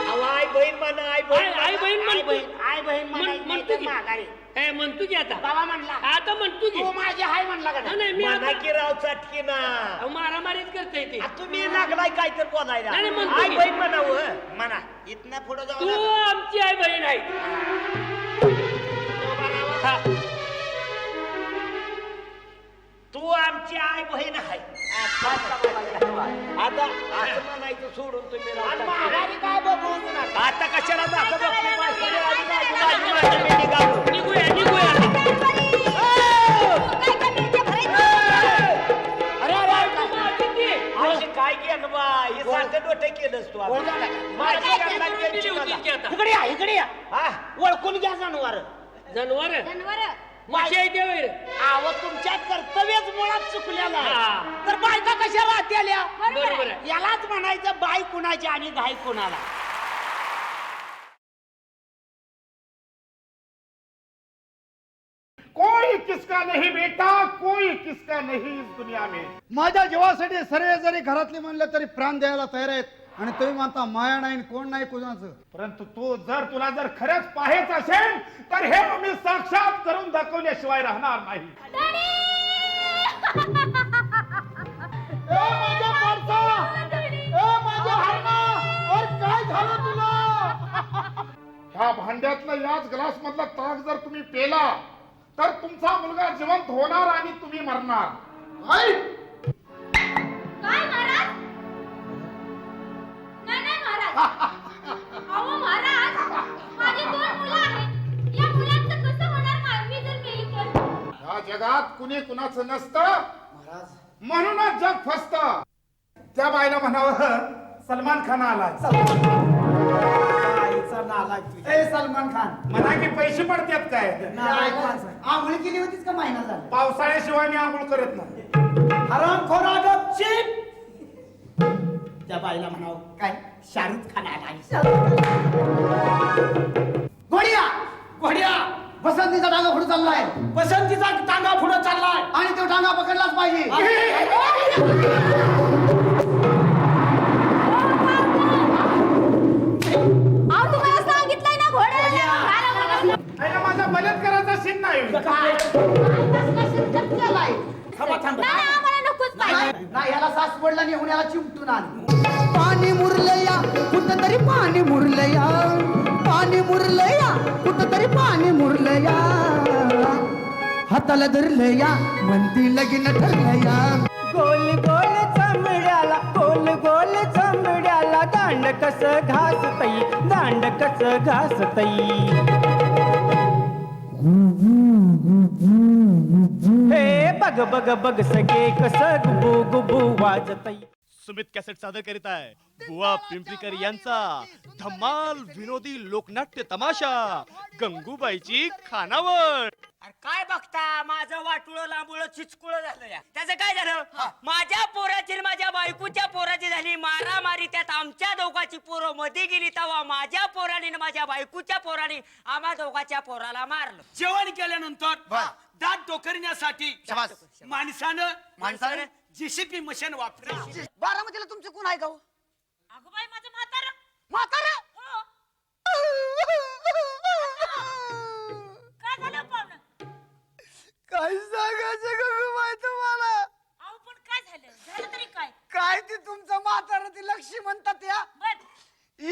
अहो, आई बहीण म्हणा आई बहीण आई बहीण आई म्हणतो. बहीण आई बहीण म्हणायचं नाही म्हणतो तर की माघारी काय म्हणतो की आता बाबा म्हणला आता म्हणतो की तू माझी आई म्हणला का नाही, नाही? नाही मी म्हणा आता की राव चटकी ना मारामारीच करते ते. आ, तुम्ही लागलाय काय तर बोलायला नाही, नाही, म्हणतो आई की. बहीण म्हणावं म्हणा इथनं पुढे जाऊ तू नका. आमची आई बहीण आहे. उभा राहा. हा. तू आमची आई बहीण आहे आता असं म्हणायचं सोडून तुम्ही राव आणि चटकी. माघारी काय बघू नका. आता कशाला दाखव बघतो बायकोने आधी माझी मी निघालो निघूया निघूया. अरे अरे तू माझी ती. अशी काय केलं बा हे सारखं डोटे केलंस तू बोल आता. झाला. माझी गंगा दिली गेली होती मला. की आता. इकडे या इकडे या हा ओळखून घ्या जनावर जनावर जनावर माझी आई त्या वैर. आव तुमच्या कर्तव्यच मुळात चुकलेलं आहे. हा. तर बायका कशा वाट्याल्या बरोबर आहे. यालाच म्हणायचं बाई कुणाची आणि घाई कुणाला कोई किसका नहीं बेटा कोई किसका नहीं इस दुनिया में माझ्या जीवासाठी सर्व जरी घरातले म्हणले तरी प्राण द्यायला तयार आहेत आणि तुम्ही म्हणता माया नाही कोण नाही कुणाचं परंतु तू तुला जर खरंच पाहायचं असेल तर हे मी साक्षात करून दाखवल्याशिवाय राहणार नाही ए माझ्या पारसा! ए माझ्या हरणा! अरे काय झालं तुला ह्या भांड्यातलं याच ग्लास मधला ताक जर तुम्ही पेला तर तुमचा मुलगा जिवंत होणार आणि तुम्ही मरणार ऐ! काय महाराज नाही नाही महाराज अहो महाराज माझी 2 मुलं आहेत या मुलांचं कसं होणार मी जर मेली तर ह्या जगात कुणी कुणाचं नसतं म्हणूनच जग फसत त्या बाईला म्हणावं सलमान खान आला सलमान खान म्हणा की पैसे पडतात काय आंघोळी केली होतीच का महिना झाला पावसाळ्याशिवाय मी आंघोळ करत नाही हराम खोरा गपचिप त्या बाईला म्हणावं काय शाहरुख खान आला घोड्या घोड्या पसंतीचा टांगा पुढे चाललाय पसंतीचा टांगा पुढे चाललाय आणि तो टांगा पकडलाच पाहिजे अहो तुम्हाला सांगितलंय ना घोडा अरे माझा बलात्काराचा सीन नाही नाही आम्हाला नकोच पाहिजे नाही याला सास पडला नेऊन याला चिमटून आण पाणी मुरलया कुठं तरी पाणी मुरलया पाणी मुरलया कुठं तरी पाणी मुरलया हाताला धरलया म्हणती लगीन ठरलया गोल गोल चमड्याला गोल गोल चमड्याला दांड कस घासतई दांड कस घासतई हे बग बग बग सगे कस गुबू गुबू वाजतई. सुमित कॅसेट सादर करीत आहे बुवा पिंपरीकर यांचा धम्माल विनोदी लोकनाट्य तमाशा गंगूबाईची खानावळ. अरे काय बघता माझं वाटुळ लांबुळ चिचकुळ झालं या त्याचं काय झालं माझ्या पोराची आणि माझ्या बायकोच्या पोराची झाली मारामारी त्यात आमच्या दोघांची पोरं मध्ये गेली तेव्हा माझ्या पोराने आणि माझ्या बायकोच्या पोराने आम्हा दोघांच्या पोराला मारलं. जेवण केल्यानंतर दात डोकरण्यासाठी माणसानं जीसीपी मशीन वापरली. बारामतीला तुमचं कोण आहे का हो? अगं बाई माझं म्हातारं. म्हातारं? हो. काय झालं पाहुणं? काय सांगायचं गंगूबाई तुम्हाला? अहो पण काय झालं? झालं तरी काय? काय ते तुमचं म्हातारं ते लक्ष्मी म्हणतात या बर.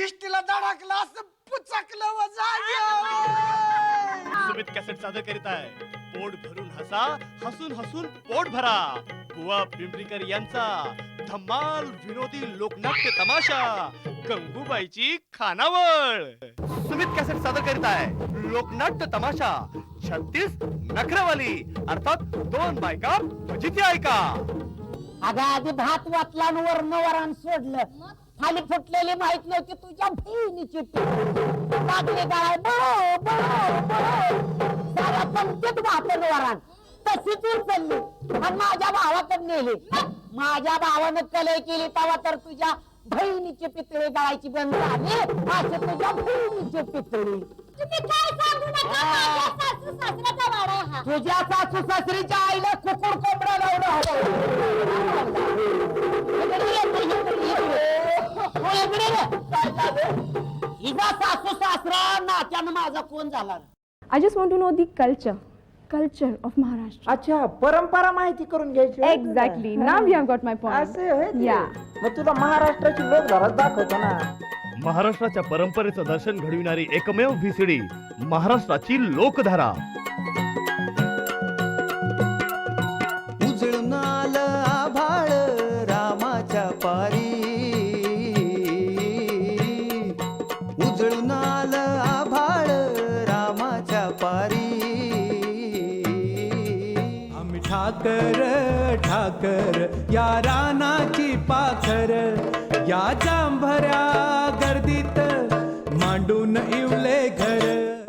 इष्टीला धडकलं असं पुचकलं व सुमित कॅसेट सादर करीत आहे पोट भरून हसा, हसून हसून पोट भरा. बुवा पिंपरीकर यांचा धम्माल विनोदी लोकनाट्य तमाशा गंगूबाईची खानावळ. सुमित कॅसेट सादर करीत आहे लोकनाट्य तमाशा 36 नखरवाली अर्थात 2 बायका फजिती ऐका. अगं आधी भात वाचला आणि वरण वरण सोडलं खाली फुटलेली माहित नव्हती तुझ्या बहिणीची लागले काय सारा पंक्तीत भाकर वरण तशीच उचलली आणि माझ्या भावाकडे नेली. माझ्या भावानं कलई केली तेव्हा तर तुझ्या बहिणीची पितळी गाळायची बंद झाली अशी तुझ्या बहिणीची पितळी. तुम्ही काय सांगू नका माझ्या सासू सासऱ्याचा वाडा आहे हा. तुझ्या सासू सासरीच्या आईला कुकुड कोंबडा लावलं हिचा सासू सासरा नात्यानं माझा कोण झाला. I just want to know the culture of Maharashtra. अच्छा परंपरा माहिती करून घ्यायची. Exactly. Now you have got my point. असं होय ते? Yeah. मग तुला महाराष्ट्राची लोकधारा दाखवतो ना. महाराष्ट्राच्या परंपरेचं दर्शन घडविणारी एकमेव व्हीसीडी महाराष्ट्राची लोकधारा. उजळून आलं आभाळ रामाच्या पारी, उजळून आलं आभाळ रामाच्या पारी. आम्ही ठाकर ठाकर या रानाची पाखर, या जांभऱ्या गर्दीत मांडून इवले घर.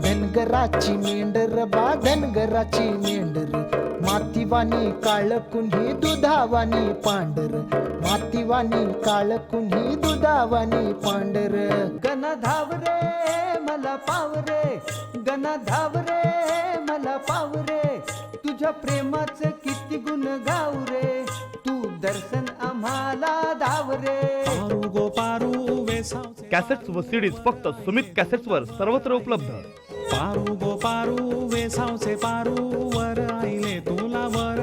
धनगराची मेंढर बा धनगराची मेंढर, मातीवानी काळ कुंही दुधावानी पांढर, मातीवानी काळ कुंही दुधावानी पांढर. गण धावरे मला पावरे, गण धावरे मला पावरे, तुझ्या प्रेमाचं किती गुण गावरे, तू दर्शन आम्हाला धावरे. पारू गो पारू वेसावचे, कॅसेट्स व सीडीज फक्त सुमित कॅसेट्स वर सर्वत्र उपलब्ध. पारू गो पारू वेसावचे पारू, वर आईले तुला वर